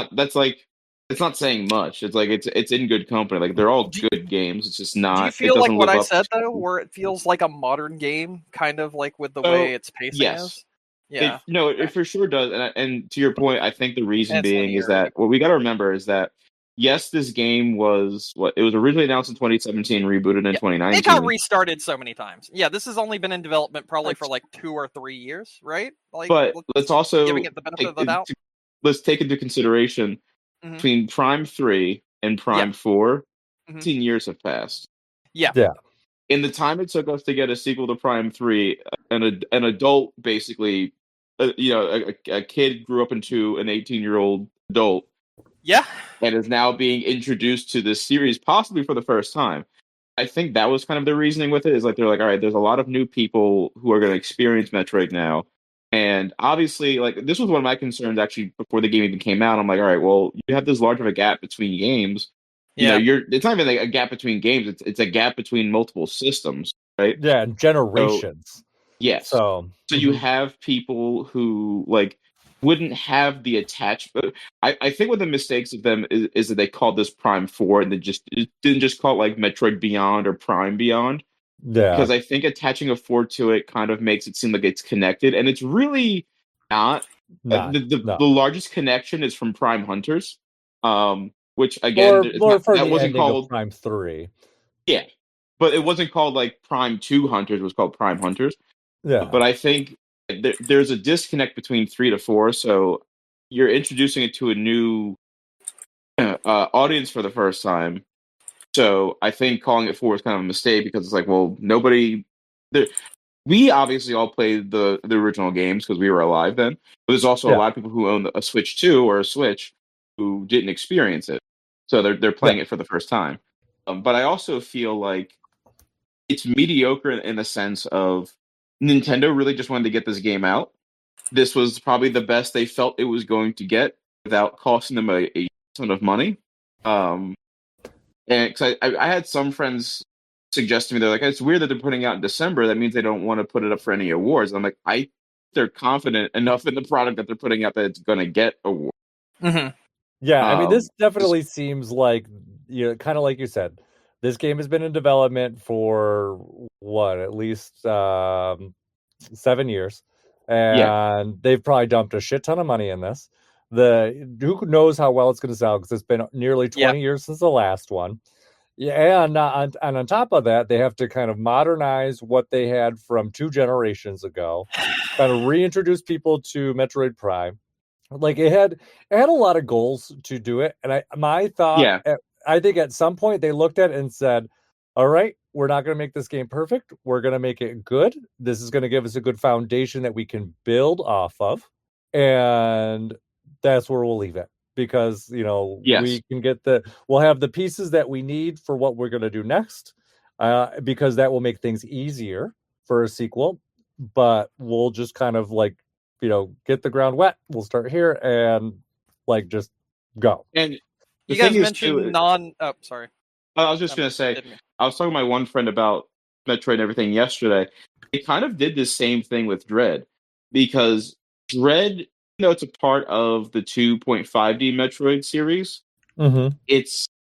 not saying much. It's like it's in good company. Like they're all good games. It's just not. Do you feel like what I said though, where it feels like a modern game, kind of like with the way its pacing is? Yeah. It for sure does. And to your point, I think the reason being is that what we got to remember is that yes, this game was it was originally announced in 2017, rebooted in 2019. It got restarted so many times. Yeah, this has only been in development probably for like 2 or 3 years, right? Like, but let's also giving it the benefit of the doubt. Let's take into consideration between Prime 3 and Prime 4, 15 years have passed. Yeah. In the time it took us to get a sequel to Prime 3, an adult basically, a kid grew up into an 18-year-old adult. Yeah. And is now being introduced to this series possibly for the first time. I think that was kind of the reasoning with it, is like they're like, all right, there's a lot of new people who are going to experience Metroid now. And obviously, like, this was one of my concerns actually before the game even came out. I'm like, all right, well, you have this large of a gap between games. Yeah. It's not even like a gap between games. It's a gap between multiple systems, right? Yeah, and generations. Yes. So you have people who like wouldn't have the attachment. I think one of the mistakes of them is that they called this Prime 4 and they didn't just call it like Metroid Beyond or Prime Beyond. Yeah. Because I think attaching a 4 to it kind of makes it seem like it's connected, and it's really not. The largest connection is from Prime Hunters, which again that wasn't called Prime 3. Yeah, but it wasn't called like Prime 2 Hunters. It was called Prime Hunters. Yeah, but I think there's a disconnect between 3 to 4, so you're introducing it to a new audience for the first time. So I think calling it 4 is kind of a mistake, because it's like, well, we obviously all played the original games because we were alive then, but there's also a lot of people who own a Switch 2 or a Switch who didn't experience it, so they're playing it for the first time. But I also feel like it's mediocre in the sense of Nintendo really just wanted to get this game out. This was probably the best they felt it was going to get without costing them a ton of money. And because I had some friends suggest to me, they're like, it's weird that they're putting it out in December. That means they don't want to put it up for any awards. And I'm like, they're confident enough in the product that they're putting out that it's going to get awards. Mm-hmm. Yeah, I mean, this definitely seems like, kind of like you said, this game has been in development for at least 7 years, and they've probably dumped a shit ton of money in this. Who knows how well it's going to sell, because it's been nearly 20 years since the last one. Yeah, and on top of that, they have to kind of modernize what they had from 2 generations ago, kind of reintroduce people to Metroid Prime. Like it had a lot of goals to do it, and I think at some point they looked at it and said, all right, we're not going to make this game perfect. We're going to make it good. This is going to give us a good foundation that we can build off of. And that's where we'll leave it, because, we can we'll have the pieces that we need for what we're going to do next, because that will make things easier for a sequel. But we'll just kind of like, get the ground wet. We'll start here and like just go. And you guys mentioned sorry. I was just going to say, I was talking to my one friend about Metroid and everything yesterday. They kind of did the same thing with Dread, because Dread, it's a part of the 2.5D Metroid series. Mm-hmm.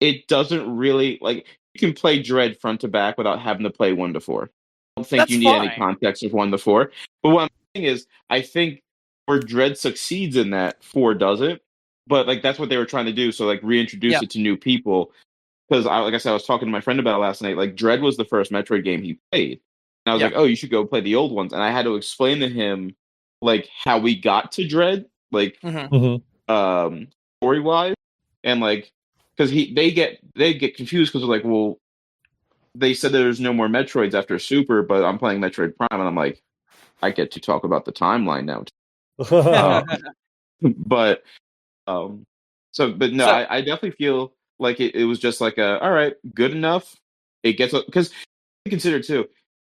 It doesn't really, like, you can play Dread front to back without having to play 1 to 4. I don't think you need any context of 1 to 4. But what I'm saying is, I think where Dread succeeds in that, 4 doesn't. But like that's what they were trying to do. So like reintroduce it to new people. Because like I said, I was talking to my friend about it last night. Like Dread was the first Metroid game he played. And I was like, oh, you should go play the old ones. And I had to explain to him like how we got to Dread, like story wise, and like because they get confused because they're like, well, they said there's no more Metroids after Super, but I'm playing Metroid Prime, and I'm like, I get to talk about the timeline now. But no, I definitely feel Like it was just like all right, good enough. It gets because consider too.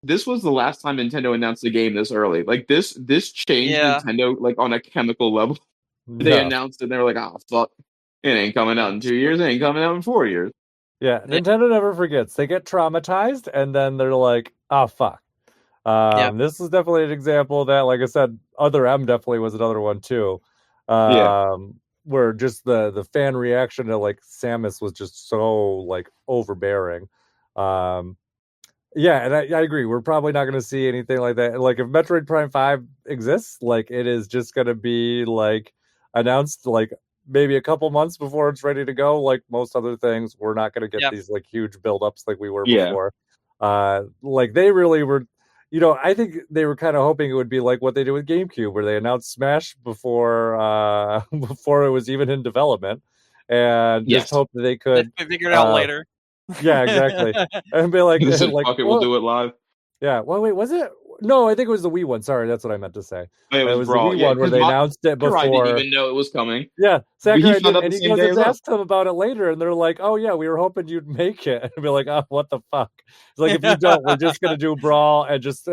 This was the last time Nintendo announced a game this early. Like this changed Yeah. Nintendo like on a chemical level. They Yeah. announced it and they were like, oh fuck. It ain't coming out in 2 years, it ain't coming out in 4 years. Yeah, Nintendo never forgets. They get traumatized and then they're like, oh fuck. This is definitely an example of that, like I said, Other M definitely was another one too. Where just the fan reaction to like Samus was just so like overbearing. Yeah, and I agree. We're probably not going to see anything like that. Like if Metroid Prime 5 exists, like it is just going to be like announced like maybe a couple months before it's ready to go. Like most other things, we're not going to get these like huge buildups like we were before. Like they really were, I think they were kind of hoping it would be like what they did with GameCube, where they announced Smash before before it was even in development, and just hope that they could figure it out later. Yeah, exactly. And be like, like fuck it, we'll do it live. Yeah. Well, wait, was it? No, I think it was the Wii one. Sorry, that's what I meant to say. It was the Wii one where they announced it before. I didn't even know it was coming. Yeah, Sakurai did, and he goes and well. asked him about it later, and they're like, "Oh yeah, we were hoping you'd make it." And be like, "Oh, what the fuck?" It's like, if you don't, we're just gonna do Brawl and just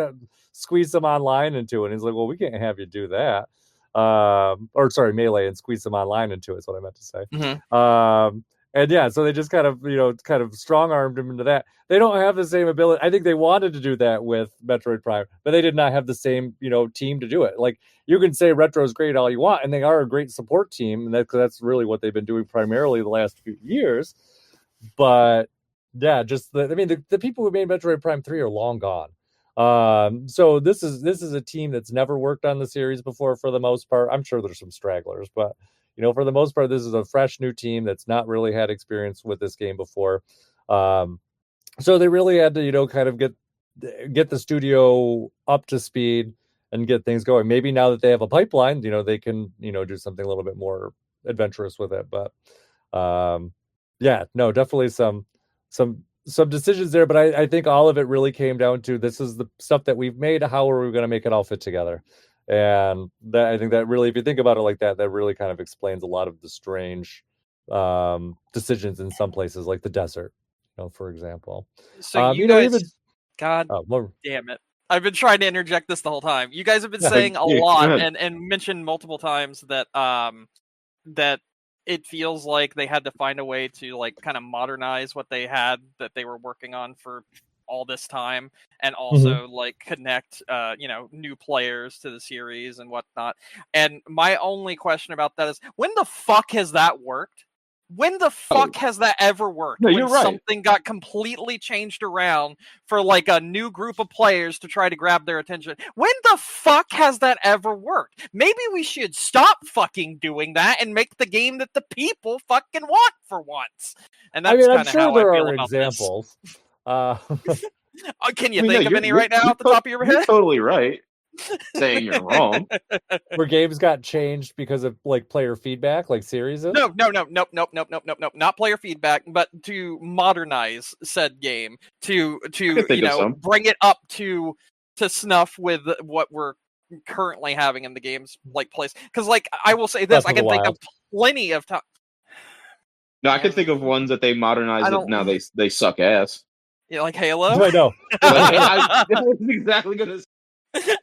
squeeze some online into it. And he's like, "Well, we can't have you do that." Or sorry, Melee and squeeze some online into it. Is what I meant to say. Mm-hmm. And yeah, so they just kind of strong-armed him into that. They don't have the same ability. I think they wanted to do that with Metroid Prime, but they did not have the same, team to do it. Like, you can say Retro is great all you want, and they are a great support team, and that's really what they've been doing primarily the last few years. But yeah, just the people who made Metroid Prime 3 are long gone. So this is a team that's never worked on the series before for the most part. I'm sure there's some stragglers, but for the most part, this is a fresh new team that's not really had experience with this game before. So they really had to, kind of get the studio up to speed and get things going. Maybe now that they have a pipeline, they can, do something a little bit more adventurous with it. But yeah, no, definitely some decisions there. But I think all of it really came down to, this is the stuff that we've made. How are we going to make it all fit together? And that, I think that really, if you think about it like that, that really kind of explains a lot of the strange decisions in some places, like the desert, for example. So you guys, God damn it. I've been trying to interject this the whole time. You guys have been saying a lot and mentioned multiple times that that it feels like they had to find a way to like kind of modernize what they had that they were working on for all this time, and also like connect new players to the series and whatnot. And my only question about that is, when the fuck has that worked? When the fuck has that ever worked? No, when you're right. Something got completely changed around for like a new group of players to try to grab their attention. When the fuck has that ever worked? Maybe we should stop fucking doing that and make the game that the people fucking want for once. And that's kind of how I feel about examples. Can you think of any right now off the top of your head? You're totally right. Saying you're wrong. Where games got changed because of like player feedback, like series is? No, not player feedback, but to modernize said game, to bring it up to snuff with what we're currently having in the game's like place. Because like I will say this, I can think of plenty of time. No, I can think of ones that they modernized it. Now they suck ass. Yeah, like Halo. I know. I was exactly gonna say.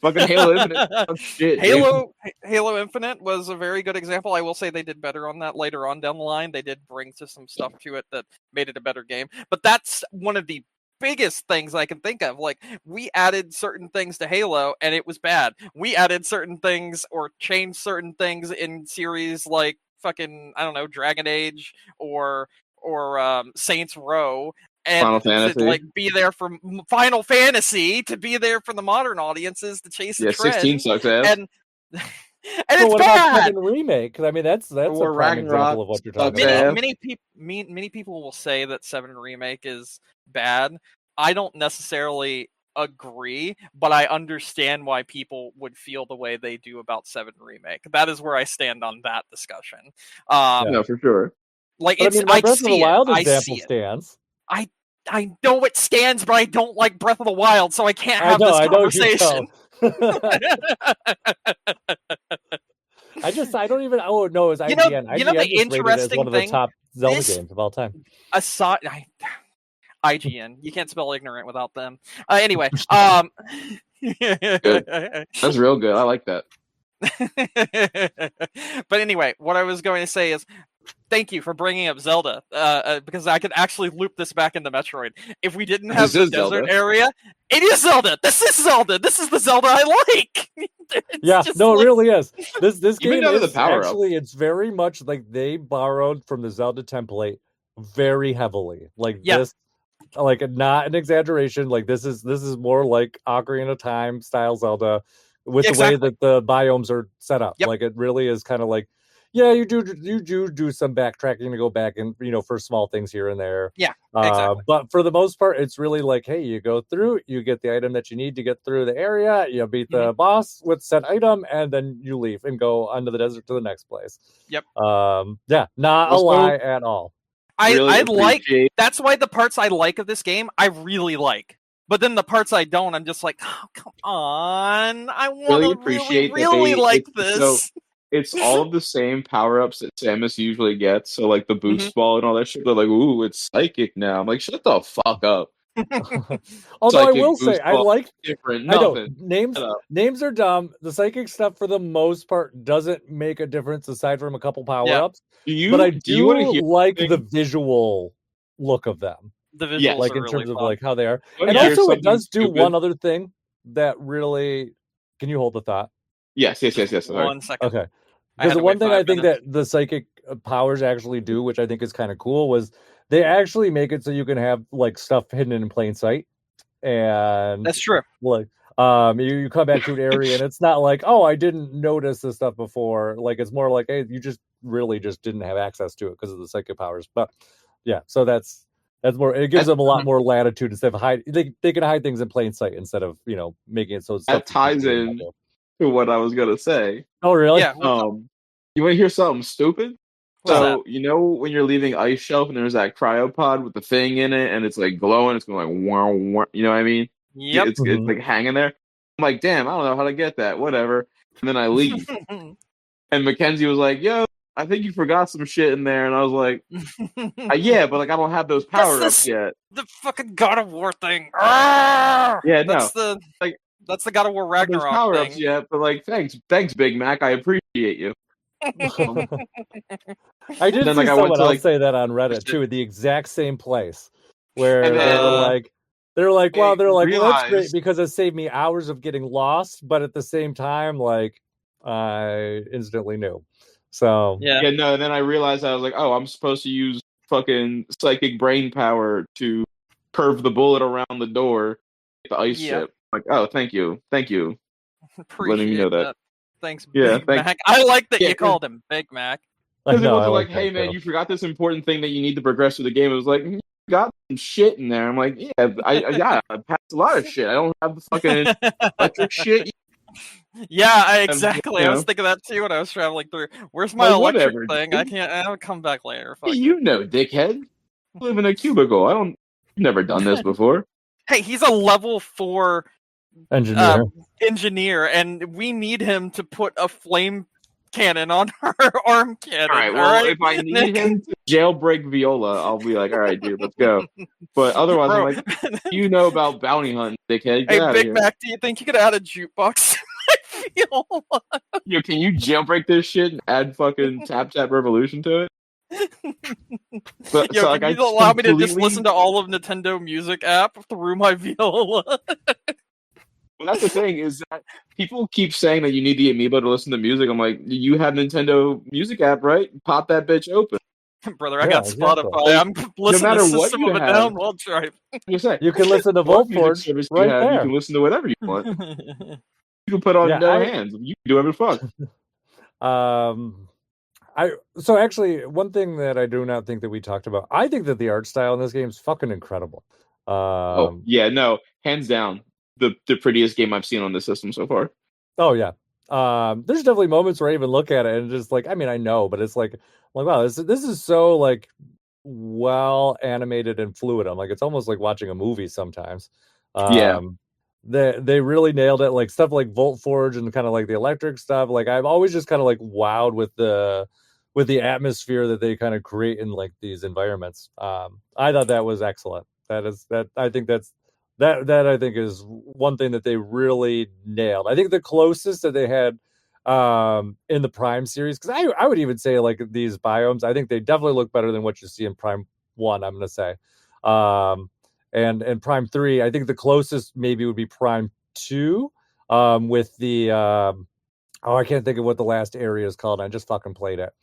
Fucking Halo Infinite. Oh, shit, Halo Infinite was a very good example. I will say they did better on that later on down the line. They did bring some stuff to it that made it a better game. But that's one of the biggest things I can think of. Like, we added certain things to Halo and it was bad. We added certain things or changed certain things in series like fucking, I don't know, Dragon Age or Saints Row. And Final Fantasy. to like be there for Final Fantasy, to be there for the modern audiences, to chase the trend. 16 sucks ass. And it's what bad. About 7 remake? Because I mean, that's a prime example of what you're talking about. Many people will say that 7 remake is bad. I don't necessarily agree, but I understand why people would feel the way they do about 7 remake. That is where I stand on that discussion. No, for sure. Like, but, I Breath of the Wild I example stands. I know it stands, but I don't like Breath of the Wild, so I can't have this conversation. I don't even. Oh no, it's IGN. IGN the just rated it as one of the top Zelda games of all time. IGN. You can't spell ignorant without them. Anyway, Good. That's real good. I like that. But anyway, what I was going to say is, thank you for bringing up Zelda, because I could actually loop this back into Metroid. If we didn't have the desert area, it is Zelda. This is Zelda. This is the Zelda I like. It really is. This game is the power actually, it's very much like they borrowed from the Zelda template very heavily. This, like, not an exaggeration. Like, this is more like Ocarina of Time style Zelda with the way that the biomes are set up. Like, it really is kind of like, you do some backtracking to go back and, for small things here and there. Exactly. But for the most part, it's really like, hey, you go through, you get the item that you need to get through the area, you beat the boss with said item, and then you leave and go onto the desert to the next place. Not a lie at all. I like, that's why the parts I like of this game, I really like. But then the parts I don't, I'm just like, oh, come on. I want to really like this. So it's all of the same power-ups that Samus usually gets. So, like, the boost ball and all that shit. They're like, ooh, it's psychic now. I'm like, shut the fuck up. Although psychic, I will say, I like different. Nothing. Names are dumb. The psychic stuff, for the most part, doesn't make a difference aside from a couple power-ups. But I do like the visual look of them. The visuals like, are in really terms fun. of like how they are. And also, it does do one other thing that really. Can you hold the thought? Yes. 1 second. Okay. Because the one thing I think that the psychic powers actually do, which I think is kind of cool, was they actually make it so you can have like stuff hidden in plain sight. And that's true. Like, you come back to an area and it's not like, oh, I didn't notice this stuff before. Like, it's more like, hey, you just didn't have access to it because of the psychic powers. But yeah, so that's more. It gives them a lot more latitude instead of hide. They can hide things in plain sight instead of making it so that ties in to what I was gonna say. Oh, really? Yeah. You want to hear something stupid? What's so that? When you're leaving Ice Shelf and there's that cryopod with the thing in it and it's like glowing, it's going like wow, wow, you know what I mean? Yep. It's like hanging there. I'm like, damn, I don't know how to get that. Whatever. And then I leave. And Mackenzie was like, yo, I think you forgot some shit in there. And I was like, yeah, but like I don't have those power-ups yet. The fucking God of War thing. Yeah, that's that's the God of War Ragnarok power-ups yet, but like thanks Big Mac, I appreciate you. I did see someone else say that on Reddit too, at the exact same place, where they're like, well, that's great because it saved me hours of getting lost, but at the same time, like, I instantly knew. So and then I realized I was like, oh, I'm supposed to use fucking psychic brain power to curve the bullet around the door, the ice ship. Like, oh, thank you, appreciate letting me know that. Thanks, Big Mac. I like that you called him Big Mac. Because it wasn't like, hey man, you forgot this important thing that you need to progress through the game. It was like, you got some shit in there. I'm like, I passed a lot of shit. I don't have the fucking electric shit. Yeah, exactly. I was thinking that too when I was traveling through. Where's my electric thing? Dude. I can't. I'll come back later. Fuck dickhead. I live in a cubicle. I've never done this before. Hey, he's a level 4 engineer, and we need him to put a flame cannon on our arm cannon. All right, well, if I need him to jailbreak Viola, I'll be like, all right, dude, let's go. But otherwise, I'm like, you know about bounty hunting, dickhead. Hey, Big Mac, do you think you could add a jukebox to my Viola? Yo, can you jailbreak this shit and add fucking Tap Tap Revolution to it? Can you allow me to just listen to all of Nintendo Music app through my Viola? Well, that's the thing, is that people keep saying that you need the amiibo to listen to music. I'm like, you have Nintendo Music app, right? Pop that bitch open. Brother, I got Spotify. I'm listening to System of a Down while driving. You can listen to Voltforge right there. You can listen to whatever you want. You can put on no hands. You can do whatever the fuck. So actually, one thing that I do not think that we talked about, I think that the art style in this game is fucking incredible. Hands down. The prettiest game I've seen on the system so far. Oh yeah. There's definitely moments where I even look at it and just like, I mean, I know, but it's like wow, this is so like well animated and fluid. I'm like, it's almost like watching a movie sometimes. They really nailed it. Like stuff like Voltforge and kind of like the electric stuff. Like I've always just kind of like wowed with the with the atmosphere that they kind of create in like these environments. I thought that was excellent. I think I think is one thing that they really nailed. I think the closest that they had in the Prime series, because I would even say like these biomes, I think they definitely look better than what you see in Prime 1, I'm gonna say. And Prime 3, I think the closest maybe would be Prime 2, with the I can't think of what the last area is called. I just fucking played it.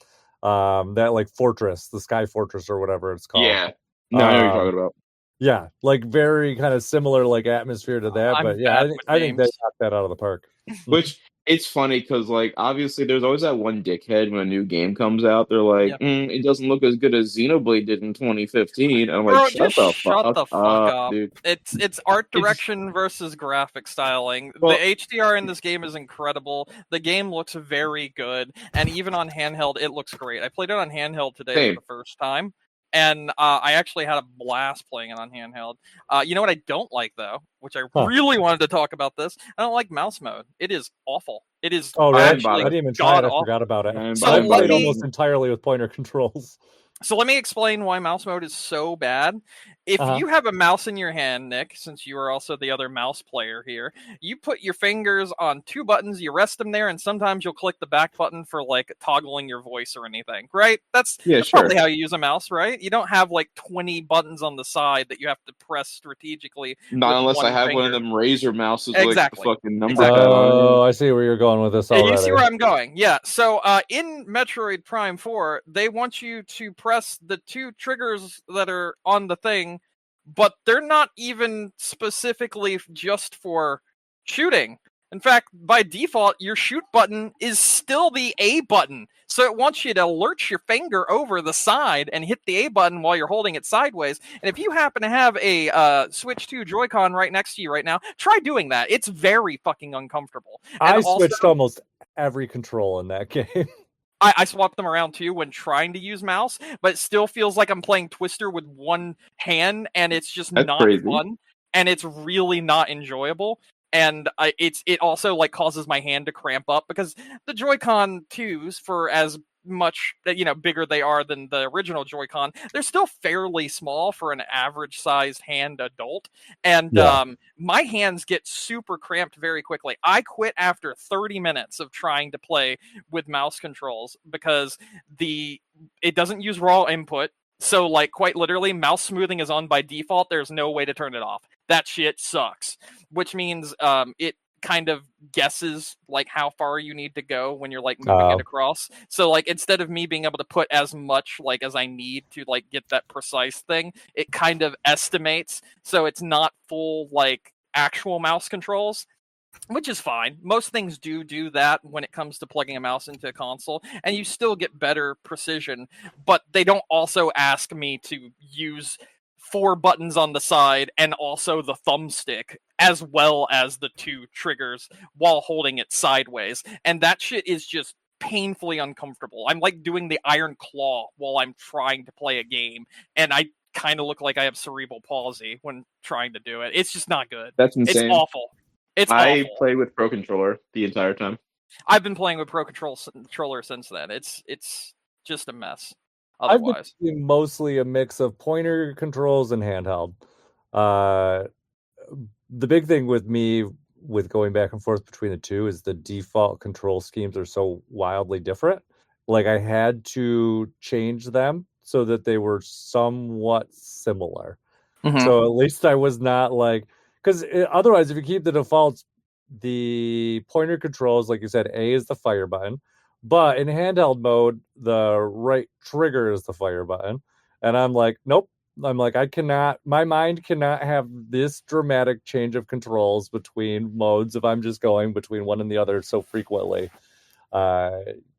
That like fortress, the Sky Fortress or whatever it's called. Yeah. No, I know what you're talking about. Yeah, like very kind of similar like atmosphere to that, I'm but yeah, bad with I think they names. knocked that out of the park. Which it's funny because like obviously there's always that one dickhead when a new game comes out. They're like, Yep. it doesn't look as good as Xenoblade did in 2015. And I'm Bro, like, just shut the fuck up. dude. It's art direction versus graphic styling. Well, the HDR in this game is incredible. The game looks very good, and even on handheld, it looks great. I played it on handheld today same. for the first time, and I actually had a blast playing it on handheld. You know what I don't like though, which I really wanted to talk about this. I don't like mouse mode. It is awful. It is Oh, really? actually I didn't even try it. I god-awful. forgot about it. I'm I played me- almost entirely with pointer controls. So let me explain why mouse mode is so bad. If you have a mouse in your hand, Nick, since you are also the other mouse player here, you put your fingers on two buttons, you rest them there, and sometimes you'll click the back button for like toggling your voice or anything, right? That's sure. probably how you use a mouse, right? You don't have like 20 buttons on the side that you have to press strategically. Not unless I have finger. one of them Razer mouses exactly. with the fucking number exactly. pad on it. Oh, I see where you're going with this already. You see where I'm going. Yeah. So in Metroid Prime 4, they want you to press the two triggers that are on the thing, but they're not even specifically just for shooting. In fact, by default, your shoot button is still the A button. So it wants you to lurch your finger over the side and hit the A button while you're holding it sideways. And if you happen to have a Switch 2 Joy-Con right next to you right now, try doing that. It's very fucking uncomfortable. I switched almost every control in that game. I swap them around too when trying to use mouse, but it still feels like I'm playing Twister with one hand, and it's just not fun, and it's really not enjoyable. And it also like causes my hand to cramp up because the Joy-Con 2s, for as much bigger they are than the original Joy-Con, they're still fairly small for an average sized hand adult, and my hands get super cramped very quickly. I quit after 30 minutes of trying to play with mouse controls because it doesn't use raw input. So, like, quite literally, mouse smoothing is on by default. There's no way to turn it off. That shit sucks. Which means it kind of guesses, like, how far you need to go when you're, like, moving it across. So, like, instead of me being able to put as much, like, as I need to, like, get that precise thing, it kind of estimates. So it's not full, like, actual mouse controls. Which is fine. Most things do that when it comes to plugging a mouse into a console, and you still get better precision, but they don't also ask me to use 4 buttons on the side and also the thumbstick, as well as the 2 triggers while holding it sideways. And that shit is just painfully uncomfortable. I'm like doing the iron claw while I'm trying to play a game, and I kind of look like I have cerebral palsy when trying to do it. It's just not good. That's insane. It's awful. I played with Pro Controller the entire time. I've been playing with Pro Controller since then. It's just a mess. Otherwise, I've been mostly a mix of pointer controls and handheld. The big thing with me with going back and forth between the two is the default control schemes are so wildly different. Like I had to change them so that they were somewhat similar. So at least I was not like, because otherwise, if you keep the defaults, the pointer controls, like you said, A is the fire button, but in handheld mode, the right trigger is the fire button. And I'm like, nope. I'm like, my mind cannot have this dramatic change of controls between modes if I'm just going between one and the other so frequently. So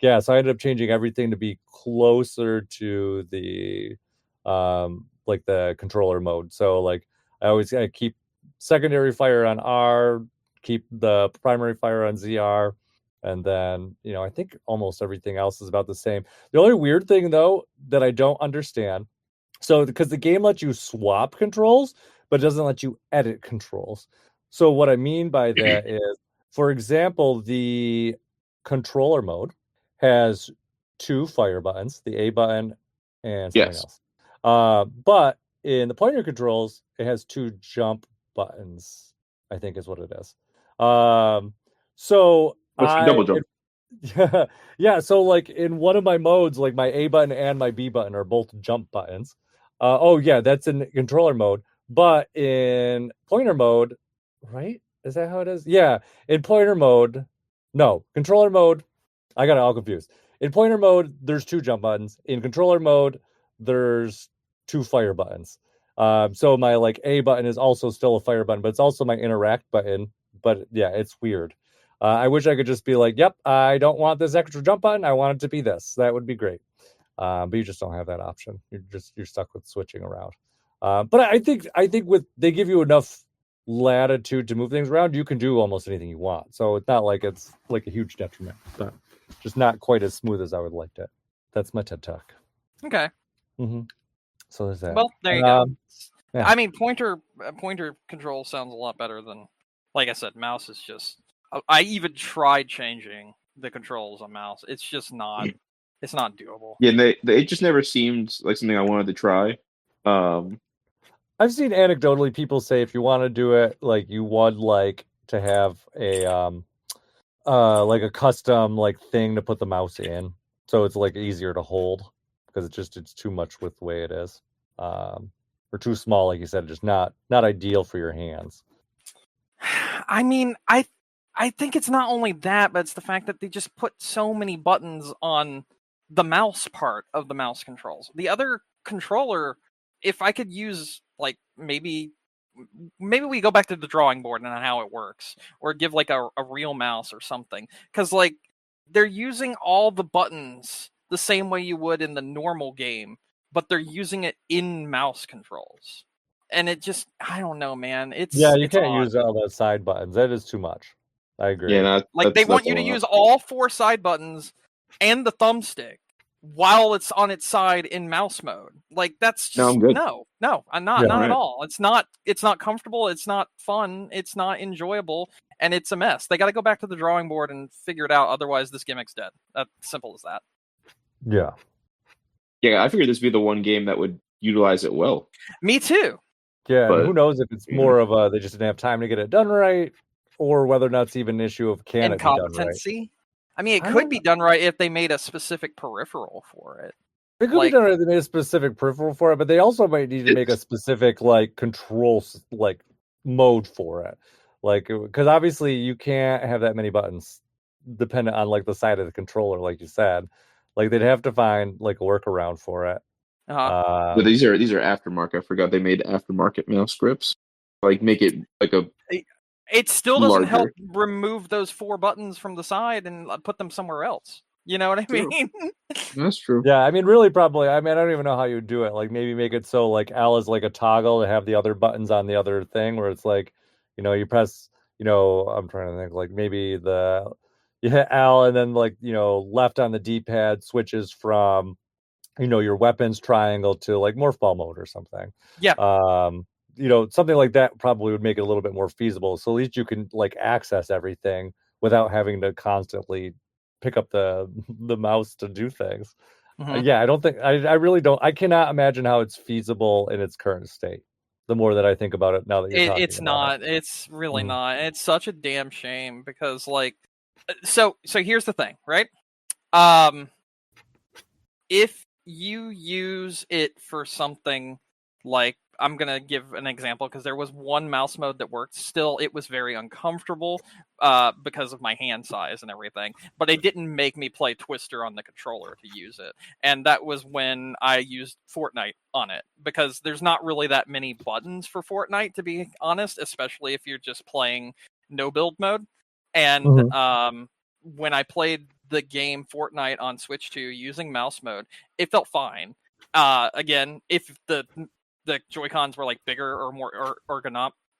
I ended up changing everything to be closer to the like the controller mode. So like I keep secondary fire on R, keep the primary fire on ZR, and then I think almost everything else is about the same. The only weird thing though that I don't understand, so because the game lets you swap controls but it doesn't let you edit controls. So what I mean by that is, for example, the controller mode has two fire buttons, the A button and something Yes. else. But in the pointer controls, it has two jump buttons, I think is what it is. So What's the double jump? yeah, so like in one of my modes, like my A button and my B button are both jump buttons. Oh yeah, that's in controller mode. But in pointer mode, right? Is that how it is? Yeah, in pointer mode, no, controller mode, I got it all confused. In pointer mode, there's two jump buttons. In controller mode, there's two fire buttons. So my like A button is also still a fire button, but it's also my interact button. But yeah, it's weird. I wish I could just be like, yep, I don't want this extra jump button. I want it to be this. That would be great. But you just don't have that option. You're stuck with switching around. But I think with they give you enough latitude to move things around, you can do almost anything you want. So it's not like it's like a huge detriment, but just not quite as smooth as I would like it. That's my TED talk. Okay. Mm-hmm. So there's that. Well, there you go. Yeah. I mean, pointer control sounds a lot better than, like I said, mouse is just. I even tried changing the controls on mouse. It's just not. It's not doable. Yeah, it just never seemed like something I wanted to try. I've seen anecdotally people say if you want to do it, like you would like to have a like a custom like thing to put the mouse in, so it's like easier to hold because it's too much with the way it is, or too small, like you said, just not ideal for your hands. I mean, I think it's not only that, but it's the fact that they just put so many buttons on the mouse part of the mouse controls. The other controller, if I could use like maybe we go back to the drawing board and how it works, or give like a real mouse or something, because like they're using all the buttons the same way you would in the normal game, but they're using it in mouse controls, and it just, I don't know, man. It's You can't odd. use all the side buttons. That is too much. I agree. Yeah, like they want you to use all four side buttons and the thumbstick while it's on its side in mouse mode. Like that's just, no, I'm good. No, I'm not, not at all. It's not comfortable. It's not fun. It's not enjoyable, and it's a mess. They got to go back to the drawing board and figure it out. Otherwise, this gimmick's dead. That's simple as that. Yeah. Yeah, I figured this would be the one game that would utilize it well. Me too. Yeah, but, and who knows if it's more of a they just didn't have time to get it done right, or whether or not it's even an issue of can it be done right. I mean, it could be done right if they made a specific peripheral for it. It could be done right if they made a specific peripheral for it, but they also might need to make a specific like control like mode for it. Like, because obviously you can't have that many buttons dependent on like the side of the controller, like you said. Like they'd have to find like a workaround for it. But these are aftermarket. I forgot they made aftermarket mouse grips. Like make it like a. It still doesn't help remove those four buttons from the side and put them somewhere else. You know what I mean? That's true. Yeah, I mean, really, probably. I mean, I don't even know how you would do it. Like, maybe make it so like L is like a toggle to have the other buttons on the other thing, where it's like, you press, I'm trying to think, like maybe you hit L and then like left on the D-pad switches from, your weapons triangle to like morph ball mode or something. Yeah. Something like that probably would make it a little bit more feasible. So at least you can like access everything without having to constantly pick up the mouse to do things. Yeah, I don't think I really don't. I cannot imagine how it's feasible in its current state. The more that I think about it now that you're talking it's about not. It's really not. It's such a damn shame because like, so here's the thing, right? If you use it for something like, I'm going to give an example because there was one mouse mode that worked. Still, it was very uncomfortable because of my hand size and everything. But it didn't make me play Twister on the controller to use it. And that was when I used Fortnite on it. Because there's not really that many buttons for Fortnite, to be honest. Especially if you're just playing no build mode. And when I played the game Fortnite on Switch 2 using mouse mode, it felt fine. Again, if the Joy-Cons were like bigger or more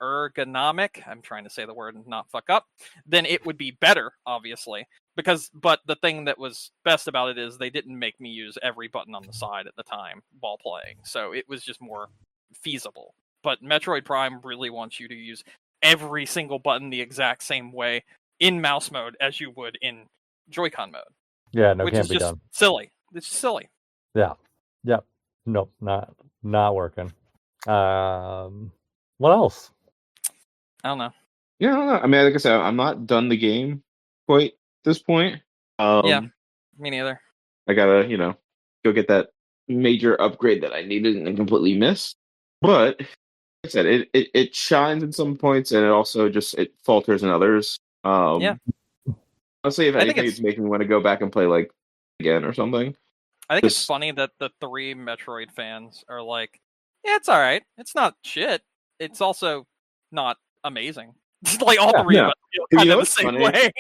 ergonomic, I'm trying to say the word and not fuck up, then it would be better, obviously. But the thing that was best about it is they didn't make me use every button on the side at the time while playing. So it was just more feasible. But Metroid Prime really wants you to use every single button the exact same way in mouse mode as you would in Joy-Con mode. Yeah, no, which can't is be just done. silly. It's just silly. Yeah. Yep. Nope, not working. What else? I don't know. Yeah, I don't know. I mean, like I said, I'm not done the game quite at this point. Yeah, me neither. I gotta, go get that major upgrade that I needed and completely missed. But like I said, it shines in some points and it also just it falters in others. Yeah. Honestly, if I think anything, it's making me want to go back and play like again or something. I think it's funny that the 3 Metroid fans are like, yeah, it's all right. It's not shit. It's also not amazing. Like all 3 of us feel kind of the same way.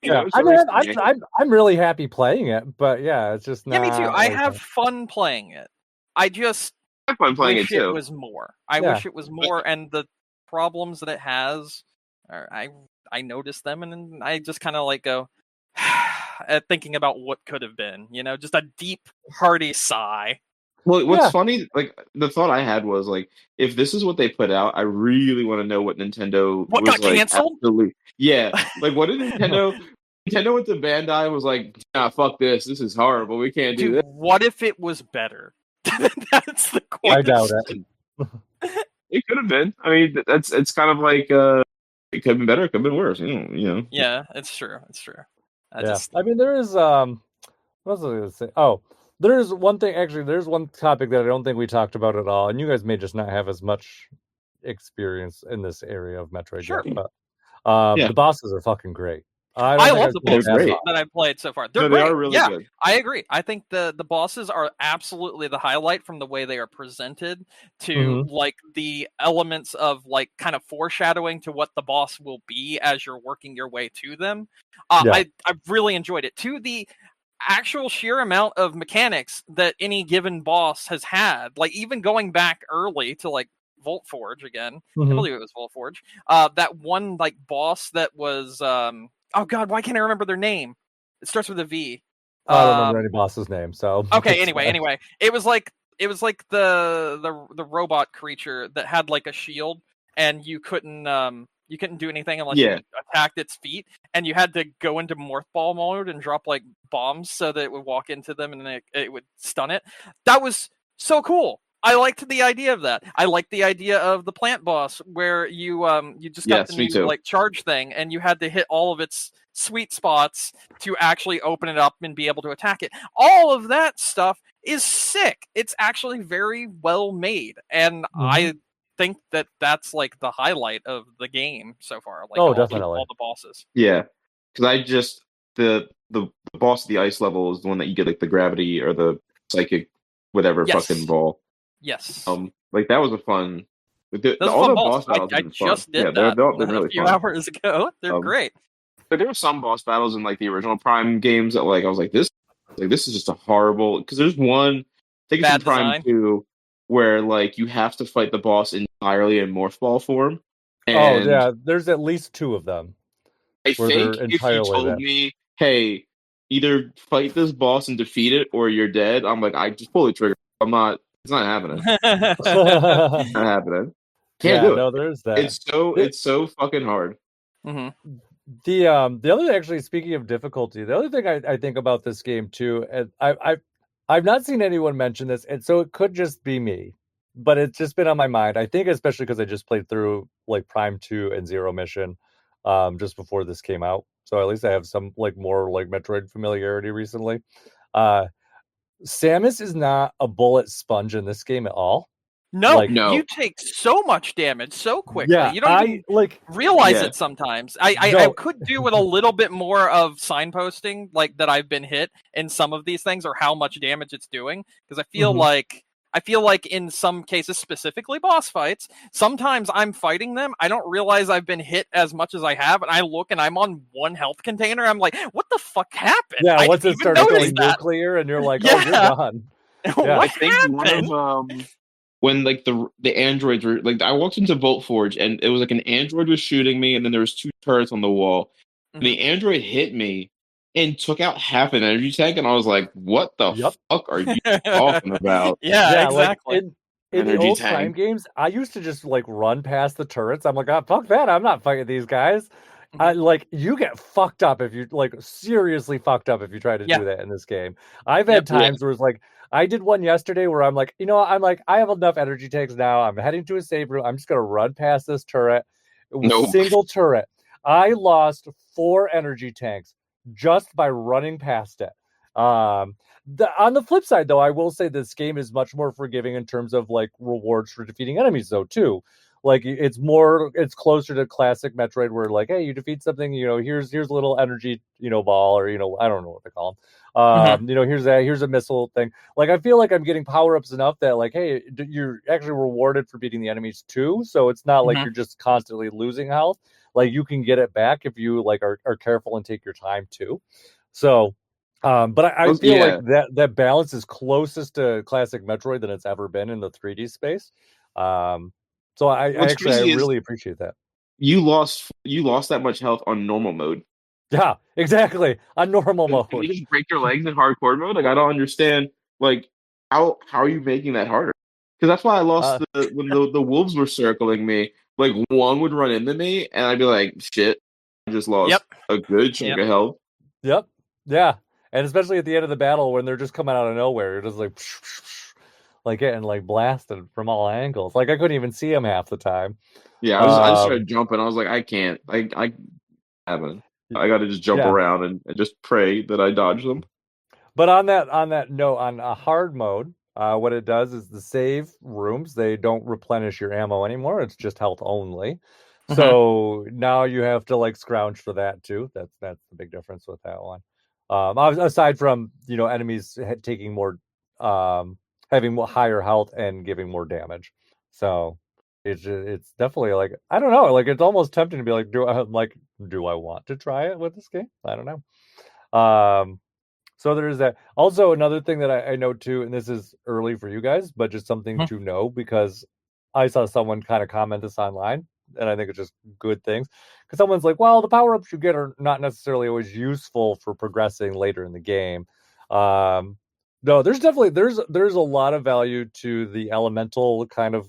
Yeah, I mean, I'm really happy playing it, but yeah, it's just not. Yeah, me too. I like have fun playing it. I just have fun playing wish it too. was more. I wish it was more, and the problems that it has, I notice them, and then I just kind of like go at thinking about what could have been. Just a deep, hearty sigh. Well, what's funny, like the thought I had was like, if this is what they put out, I really want to know what Nintendo what was got like. canceled? Absolutely, yeah. Like, what did Nintendo? Nintendo went to Bandai was like, nah, fuck this. This is horrible. We can't do this. What if it was better? That's the question. I doubt it. It could have been. I mean, it's kind of like it could have been better. It could have been worse. You know. Yeah, it's true. It's true. I mean, there is what was I going to say? Oh, there's one thing. Actually, there's one topic that I don't think we talked about at all, and you guys may just not have as much experience in this area of Metroid yet. But the bosses are fucking great. I love the bosses that I've played so far. They're great. They are really good. I agree. I think the bosses are absolutely the highlight from the way they are presented to like the elements of like kind of foreshadowing to what the boss will be as you're working your way to them. I've really enjoyed it. To the actual sheer amount of mechanics that any given boss has had, like even going back early to like Volt Forge again. I believe it was Volt Forge. That one like boss that was oh god, why can't I remember their name? It starts with a V. I don't remember any boss's name, so okay. Anyway, it was like the robot creature that had like a shield, and you couldn't do anything unless you attacked its feet, and you had to go into morphball mode and drop like bombs so that it would walk into them and it would stun it. That was so cool. I liked the idea of that. I liked the idea of the plant boss where you just got the new like charge thing and you had to hit all of its sweet spots to actually open it up and be able to attack it. All of that stuff is sick. It's actually very well made, and I think that that's like the highlight of the game so far. Like definitely all the bosses. Yeah, because I just the boss of the ice level is the one that you get like the gravity or the psychic whatever fucking ball. Yes. Like that was a fun. All the boss battles. I just did that really a few fun. hours ago. They're great. But there were some boss battles in like the original Prime games that like I was like this is just a horrible. Because there's one, I think it's in Prime 2, where like you have to fight the boss entirely in morph ball form. And there's at least 2 of them. I think if you told me, hey, either fight this boss and defeat it, or you're dead, I'm like, I just pull the trigger. I'm not. It's not happening. It's not happening. Can't do it. No, there's that. It's so fucking hard. The other, actually, speaking of difficulty, the other thing I think about this game too, and I've not seen anyone mention this, and so it could just be me, but it's just been on my mind. I think especially because I just played through like Prime 2 and Zero Mission, just before this came out, so at least I have some like more like Metroid familiarity recently. Samus is not a bullet sponge in this game at all. No, you take so much damage so quickly. Yeah, you don't even realize it sometimes. I could do with a little bit more of signposting, like that I've been hit in some of these things or how much damage it's doing, because I feel like in some cases, specifically boss fights, sometimes I'm fighting them, I don't realize I've been hit as much as I have, and I look and I'm on 1 health container. I'm like, what the fuck happened? Yeah, once it started going nuclear, and you're like, oh, you're done. Yeah. I think happened? One of when like the androids were like, I walked into Volt Forge and it was like an android was shooting me, and then there was 2 turrets on the wall. And the android hit me and took out half an energy tank, and I was like, "What the fuck are you talking about?" Yeah, exactly. Like in the old Prime games, I used to just like run past the turrets. I'm like, oh, fuck that! I'm not fighting these guys. you get fucked up if you seriously fucked up if you try to do that in this game. I've had times where it's like I did one yesterday where I'm like, I have enough energy tanks now. I'm heading to a save room. I'm just gonna run past this turret. Single turret. I lost 4 energy tanks just by running past it. On the flip side, though, I will say this game is much more forgiving in terms of rewards for defeating enemies, though, too. It's closer to classic Metroid, where hey, you defeat something, here's a little energy, ball, or I don't know what they call them. Here's a missile thing. I feel like I'm getting power ups enough that hey, you're actually rewarded for beating the enemies too. So it's not like you're just constantly losing health. You can get it back if you are careful and take your time too. So. But I feel like that balance is closest to classic Metroid than it's ever been in the 3D space. So I really appreciate that. You lost that much health on normal mode. Yeah, exactly. On normal mode. Can you just break your legs in hardcore mode? I don't understand. How are you making that harder? Because that's why I lost when the wolves were circling me. One would run into me, and I'd be like, "Shit, I just lost a good chunk of health." Yep. Yeah, and especially at the end of the battle when they're just coming out of nowhere, you're just getting blasted from all angles. I couldn't even see him half the time. Yeah, I just started jumping. I was like, I can't. I haven't. I got to just jump around and just pray that I dodge them. But on that note, on a hard mode, what it does is the save rooms, they don't replenish your ammo anymore. It's just health only. So now you have to scrounge for that too. That's the big difference with that one. Aside from enemies taking more, having higher health and giving more damage. So it's definitely I don't know, it's almost tempting to be do I want to try it with this game? I don't know. So there's that. Also, another thing that I know too, and this is early for you guys, but just something to know, because I saw someone kind of comment this online, and I think it's just good things. Because someone's like, well, the power-ups you get are not necessarily always useful for progressing later in the game. No, there's a lot of value to the elemental kind of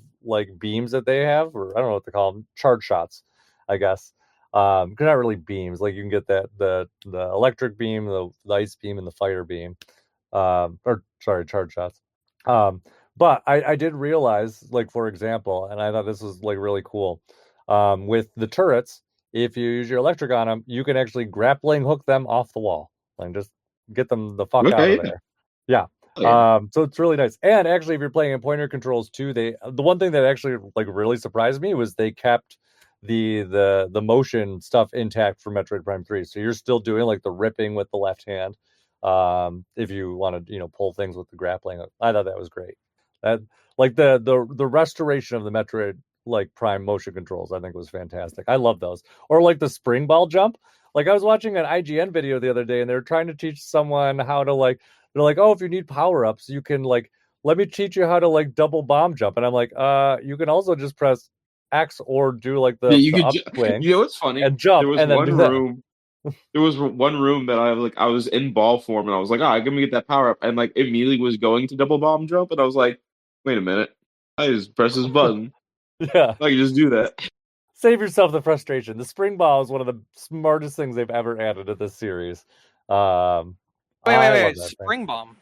beams that they have, or I don't know what they call them, charge shots, I guess. Not really beams. You can get the electric beam, the ice beam, and the fire beam. Charge shots. But I did realize, for example, and I thought this was really cool. With the turrets, if you use your electric on them, you can actually grappling hook them off the wall and just get them the fuck out of there. Yeah. So it's really nice. And actually, if you're playing in pointer controls too, the one thing that actually really surprised me was they kept the motion stuff intact for Metroid Prime 3. So you're still doing the ripping with the left hand. If you want to pull things with the grappling. I thought that was great. That the restoration of the Metroid Prime motion controls, I think, was fantastic. I love those. Or the spring ball jump. I was watching an IGN video the other day, and they were trying to teach someone how to they're like, oh, if you need power-ups, you can let me teach you how to double bomb jump. And I'm like, you can also just press X or do the upswing. You know what's funny? And jump. There was and then one room. There was one room that I was in ball form, and I was like, I'm gonna get that power up, and immediately was going to double bomb jump, and I was like, wait a minute, I just press this button. Yeah, I can just do that. Save yourself the frustration. The spring ball is one of the smartest things they've ever added to this series. Wait. Spring bomb.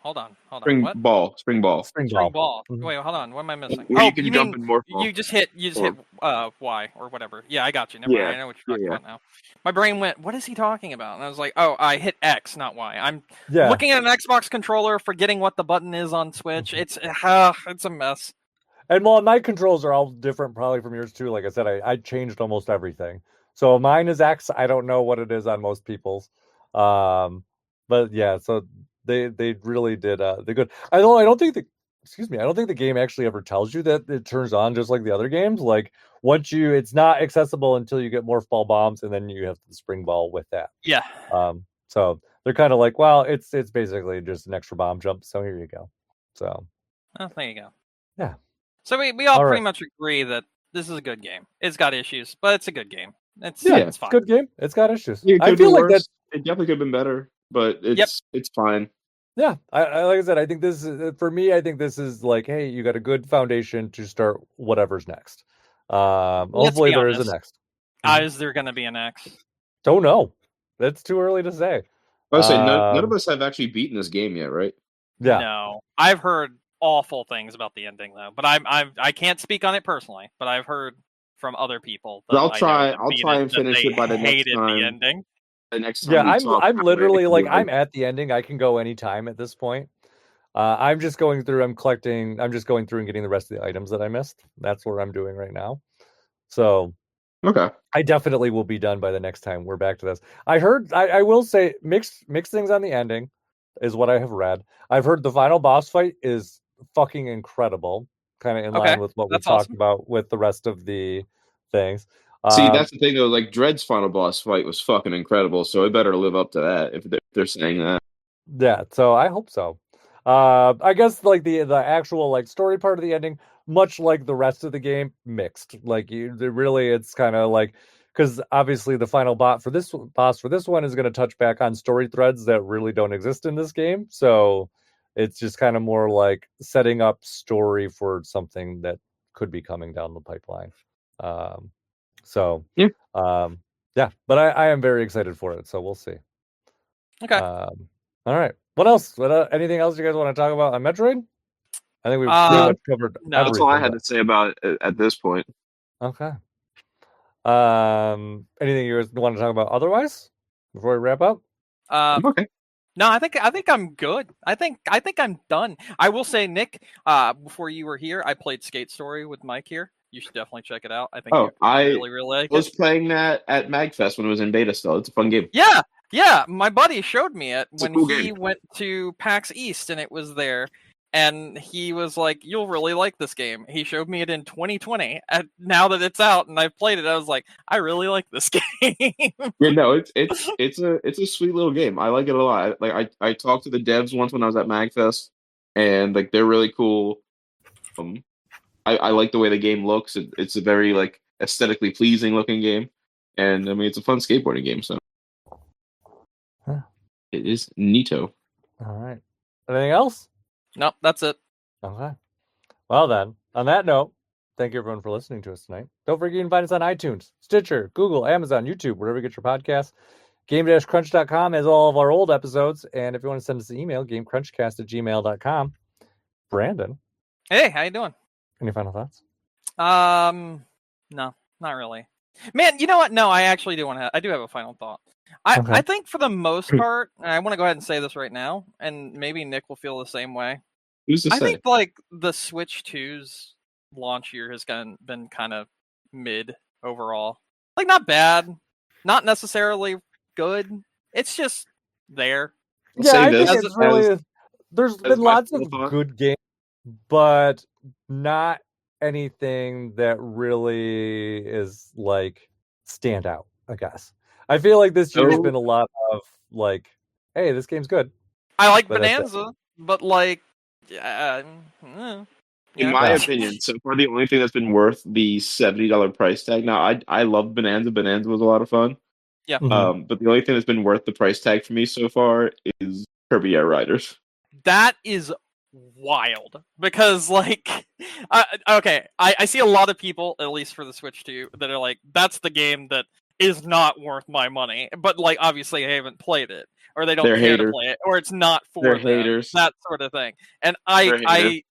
Hold on. Spring what? ball. Spring ball. Mm-hmm. Wait, hold on. What am I missing? You can jump in more. You just hit Y or whatever. Yeah, I got you. Never mind. I know what you're talking about now. My brain went, what is he talking about? And I was like, oh, I hit X, not Y. I'm looking at an Xbox controller, forgetting what the button is on Switch. It's a mess. And my controls are all different probably from yours too. Like I said, I changed almost everything. So mine is X. I don't know what it is on most people's. But yeah, so they really did the good. I don't think the game actually ever tells you that it turns on just like the other games. It's not accessible until you get morph ball bombs, and then you have the spring ball with that. Yeah. So they're kind of well, it's basically just an extra bomb jump. So here you go. So. Oh, there you go. Yeah. So we all pretty much agree that this is a good game. It's got issues, but it's a good game. It's fine. It's a good game. It's got issues. I feel like that. It definitely could have been better, but it's fine. Yeah, I like I said, I think this is for me. I think this is hey, you got a good foundation to start whatever's next. Hopefully there is a next. Is there going to be an X? Don't know. That's too early to say. I would say none of us have actually beaten this game yet, right? Yeah. No, I've heard awful things about the ending though, but I can't speak on it personally. But I've heard from other people that I'll try and finish it by the next hated time. the ending. The next time I'm literally like I'm at the ending. I can go anytime at this point. I'm just going through and getting the rest of the items that I missed. That's what I'm doing right now. So okay, I definitely will be done by the next time we're back to this. I will say mixed things on the ending is what I have read. I've heard the final boss fight is fucking incredible, kind of in line with what we talked about with the rest of the things. See, that's the thing though. Like Dread's final boss fight was fucking incredible, so it better live up to that if they're saying that. Yeah, so I hope so. I guess like the actual like story part of the ending, much like the rest of the game, mixed. Like it's kind of like because obviously the final boss for this one is going to touch back on story threads that really don't exist in this game. So it's just kind of more like setting up story for something that could be coming down the pipeline. Yeah, but I am very excited for it. So we'll see. Okay. All right. What else? Anything else you guys want to talk about on Metroid? I think we've pretty much covered everything. That's all I had to say about it at this point. Okay. Anything you guys want to talk about otherwise before we wrap up? Okay. No, I think I'm good. I think I'm done. I will say, Nick, before you were here, I played Skate Story with Mike here. You should definitely check it out. I think I really like was playing that at MagFest when it was in beta still. It's a fun game. Yeah. My buddy showed me it when he game. went to PAX East and it was there. And he was like, "You'll really like this game." He showed me it in 2020. And now that it's out and I've played it, I was like, "I really like this game." Yeah, no, it's a sweet little game. I like it a lot. Like I talked to the devs once when I was at MagFest, and like they're really cool. I like the way the game looks. It's a very like aesthetically pleasing looking game, and I mean it's a fun skateboarding game. So it is neato. All right. Anything else? Nope, that's it. Okay. Well then, on that note, thank you everyone for listening to us tonight. Don't forget you can find us on iTunes, Stitcher, Google, Amazon, YouTube, wherever you get your podcasts. Game-crunch.com has all of our old episodes, and if you want to send us an email, gamecrunchcast@gmail.com. Brandon. Hey, how you doing? Any final thoughts? No, not really. Man, you know what? No, I actually do I do have a final thought. I think for the most part, and I want to go ahead and say this right now, and maybe Nick will feel the same way. I think like the Switch 2's launch year has been kind of mid overall. Like not bad, not necessarily good. It's just there. Yeah, I think it's really there's been lots of good games, but not anything that really is like stand out, I guess. I feel like this year's been a lot of like, hey, this game's good. I like Bonanza, but like in my opinion, so far the only thing that's been worth the $70 price tag. Now I love Bonanza. Bonanza was a lot of fun. Yeah. But the only thing that's been worth the price tag for me so far is Kirby Air Riders. That is wild because like I see a lot of people, at least for the Switch 2, that are like, that's the game that is not worth my money, but like obviously they haven't played it or they don't care to play it or it's not for them, haters. that sort of thing. And I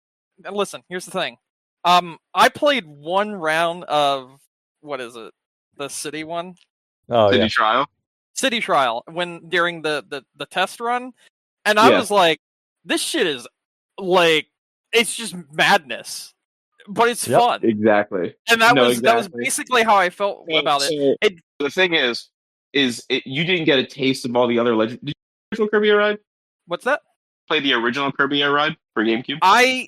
listen, here's the thing. I played one round of what is it, the city one, City Trial during the test run, and I was like, this shit is like, it's just madness, but it's fun. Exactly. And that was basically how I felt about it. The thing is you didn't get a taste of all the other legends. Did you play the original Kirby Air Ride? What's that? Play the original Kirby Air Ride for GameCube? I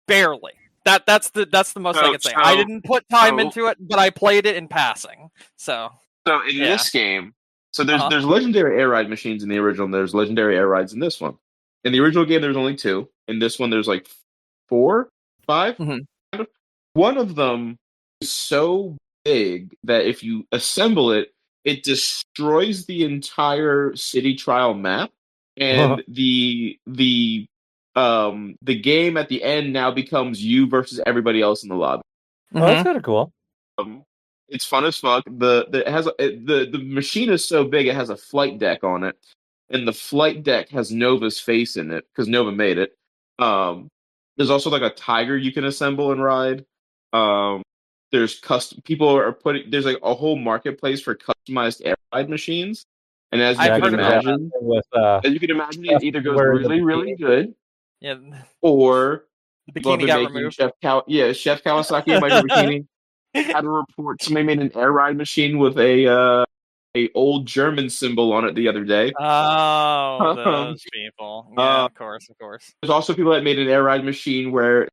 barely. That's the most I can say. I didn't put time into it, but I played it in passing. So in this game, there's legendary air ride machines in the original, and there's legendary air rides in this one. In the original game, there's only 2. In this one, there's like 4, 5. Mm-hmm. One of them is so big that if you assemble it, it destroys the entire city trial map, and the game at the end now becomes you versus everybody else in the lobby. Oh, that's kind of cool. It's fun as fuck. The machine is so big it has a flight deck on it, and the flight deck has Nova's face in it because Nova made it. Um, there's also like a tiger you can assemble and ride. Um, there's custom people are putting there's like a whole marketplace for customized air ride machines, and I've heard of that. with as you can imagine, it either goes wearing the really really bikini. good Yeah, or the love bikini and got making removed. Chef Kawasaki and Micro Bikini had a report somebody made an air ride machine with a old German symbol on it the other day. Oh, Um, those people. Yeah, uh, of course, of course. there's also people that made an air ride machine where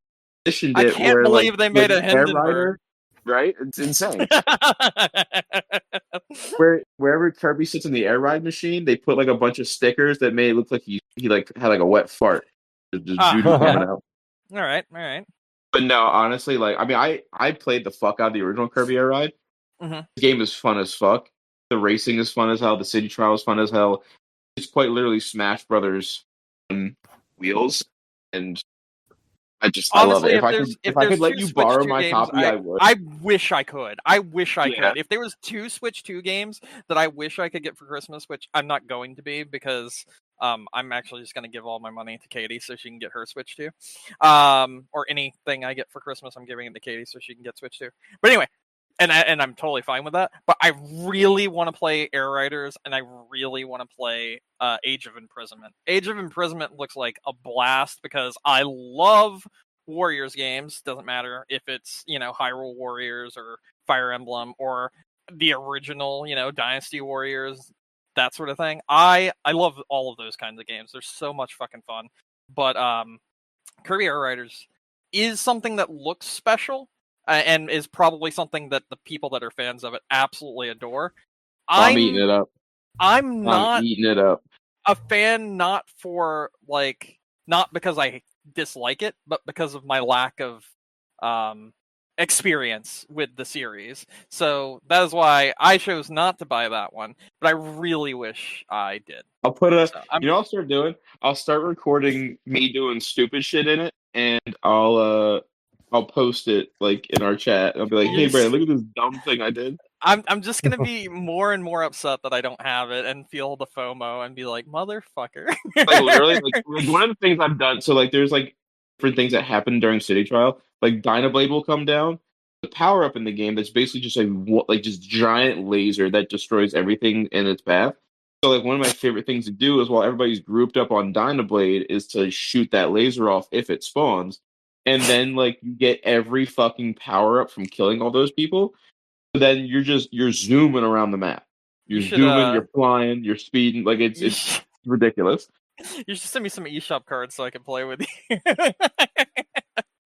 positioned I it can't where believe they like made a an air Hindenburg. rider, right? It's insane. Wherever Kirby sits in the air ride machine, they put like a bunch of stickers that made it look like he like had like a wet fart, just doo Okay. coming out. All right, all right. But no, honestly, like I mean, I played the fuck out of the original Kirby Air Ride. Mm-hmm. The game is fun as fuck. The racing is fun as hell. The city trial is fun as hell. It's quite literally Smash Brothers on wheels, and I love Honestly, it. if If I there's could let two you Switch borrow 2 my games, copy, I would. I wish I could. I wish I Yeah. could. If there was two Switch 2 games that I wish I could get for Christmas, which I'm not going to be because I'm actually just going to give all my money to Katie so she can get her Switch 2. Or anything I get for Christmas, I'm giving it to Katie so she can get Switch 2. But anyway, and I'm totally fine with that. But I really want to play Air Riders, and I really want to play Age of Imprisonment. Age of Imprisonment looks like a blast because I love Warriors games. Doesn't matter if it's Hyrule Warriors or Fire Emblem or the original Dynasty Warriors, that sort of thing. I love all of those kinds of games. They're so much fucking fun. But Kirby Air Riders is something that looks special and is probably something that the people that are fans of it absolutely adore. I'm eating it up. I'm not eating it up. a fan, not because I dislike it, but because of my lack of experience with the series. So that is why I chose not to buy that one, but I really wish I did. I'll put you know what I'll start doing? I'll start recording me doing stupid shit in it, and I'll post it like in our chat. I'll be like, "Hey, Brandon, look at this dumb thing I did." I'm just gonna be more and more upset that I don't have it and feel the FOMO and be like, motherfucker. Like literally, like one of the things I've done. So like, there's like different things that happen during City Trial. Like Dynablade will come down. The power up in the game that's basically just like just giant laser that destroys everything in its path. So like one of my favorite things to do is while everybody's grouped up on Dynablade is to shoot that laser off if it spawns, and then like you get every fucking power up from killing all those people. So then you're zooming around the map. You're zooming, you're flying, you're speeding. Like it's ridiculous. You should send me some eShop cards so I can play with you.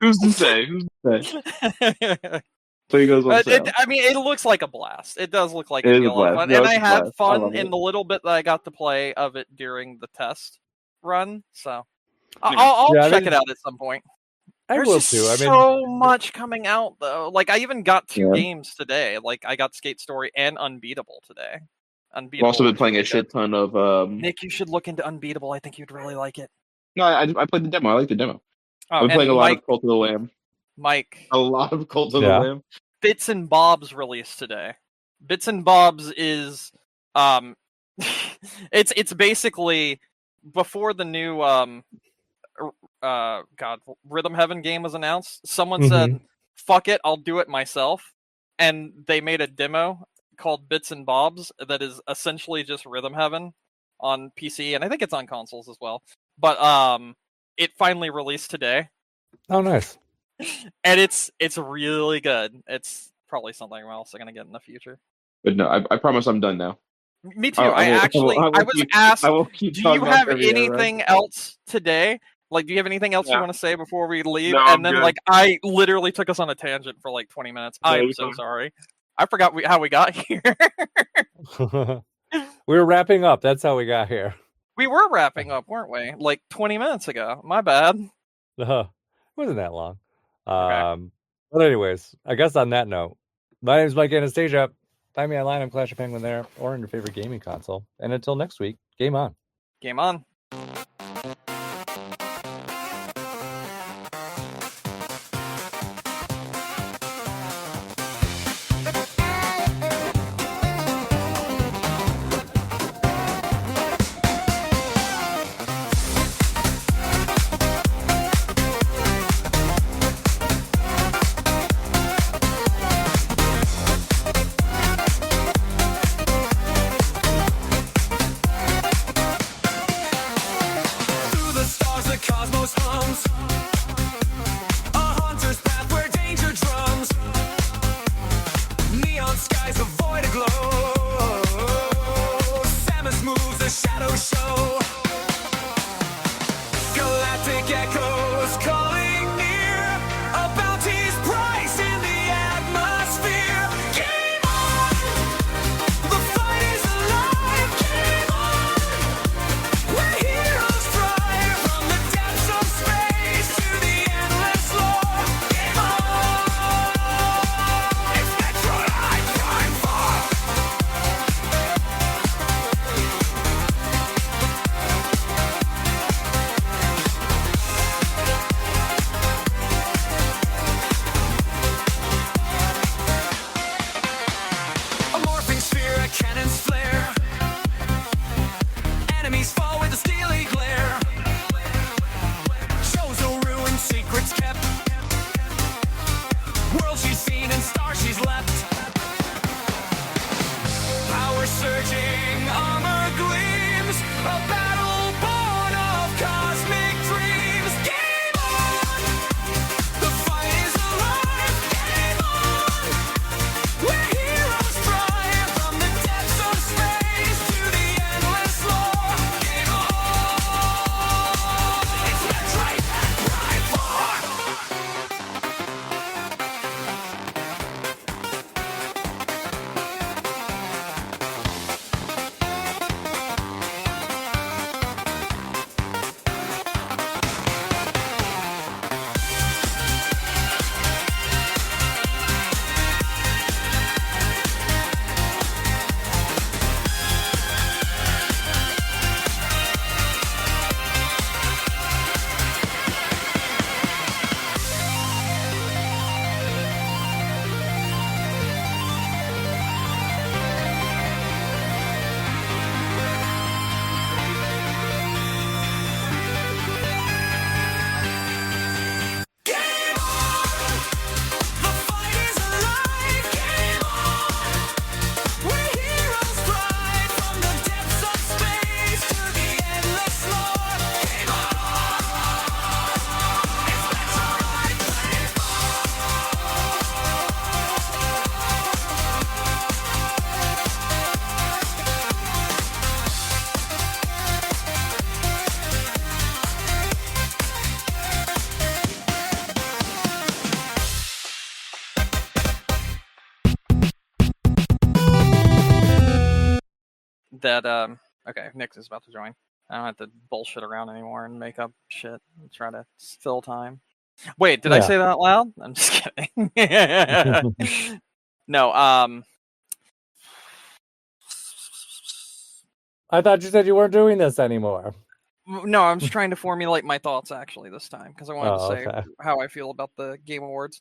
Who's to say? Who's to say? So he goes on sale. I mean, it looks like a blast. It does look like It it'd is be a a lot of blast. fun. No, And it's I a had blast. fun in the little bit that I got to play of it during the test run. So I'll check it out at some point. I will too. I mean, so much coming out though. Like I even got two games today. Like I got Skate Story and Unbeatable today. I've also been playing a shit ton of. Nick, you should look into Unbeatable. I think you'd really like it. No, I played the demo. I like the demo. Oh, I've been playing a lot of Cult of the Lamb. Mike. A lot of Cult of the Lamb. Bits and Bob's released today. Bits and Bob's is it's basically before the new Rhythm Heaven game was announced, someone said, "Fuck it, I'll do it myself." And they made a demo called Bits and Bob's that is essentially just Rhythm Heaven on PC, and I think it's on consoles as well. But it finally released today. Oh, nice. And it's really good. It's probably something else I'm gonna get in the future. But no, I promise I'm done now. Me too. I was asked, do you have anything else today? Like, do you have anything else you want to say before we leave? No, and then, like, I literally took us on a tangent for like 20 minutes. I'm so sorry. I forgot how we got here. We were wrapping up. That's how we got here. We were wrapping up, weren't we? Like 20 minutes ago. My bad. It wasn't that long. Okay. But anyways, I guess on that note, my name is Mike Anastasia. Find me online on Clash of Penguin there or on your favorite gaming console. And until next week, game on. Game on. comes. A hunter's path where danger drums. Neon skies avoid a glow. Samus moves, the shadow show. Galactic echoes calling near. A bounty's price in the atmosphere. Game on! The fight is alive. Game on! Where heroes thrive. From the depths of space to the endless lore. Game on! It's Metroid Prime 4. A morphing sphere, a cannon's flare. Enemies fall with a steely glare. Shows no ruin, secrets kept. World she's seen and stars she's leapt. Power surging, armor gleams. A battle born of cosmic dreams. Game on! The fight is alive. Game on! Where heroes thrive. From the depths of space to the endless lore. Game on! It's Metroid Prime 4. Game on! The fight is alive. Game on! Where heroes thrive. From the depths of space to the endless lore. Game on! It's Metroid Prime 4. That okay, Nick is about to join. I don't have to bullshit around anymore and make up shit and try to fill time. Wait, did I Yeah. say that out loud? I'm just kidding. No, I thought you said you weren't doing this anymore. no, I'm just trying to formulate my thoughts actually this time because I wanted to Oh, say okay. how I feel about the Game Awards.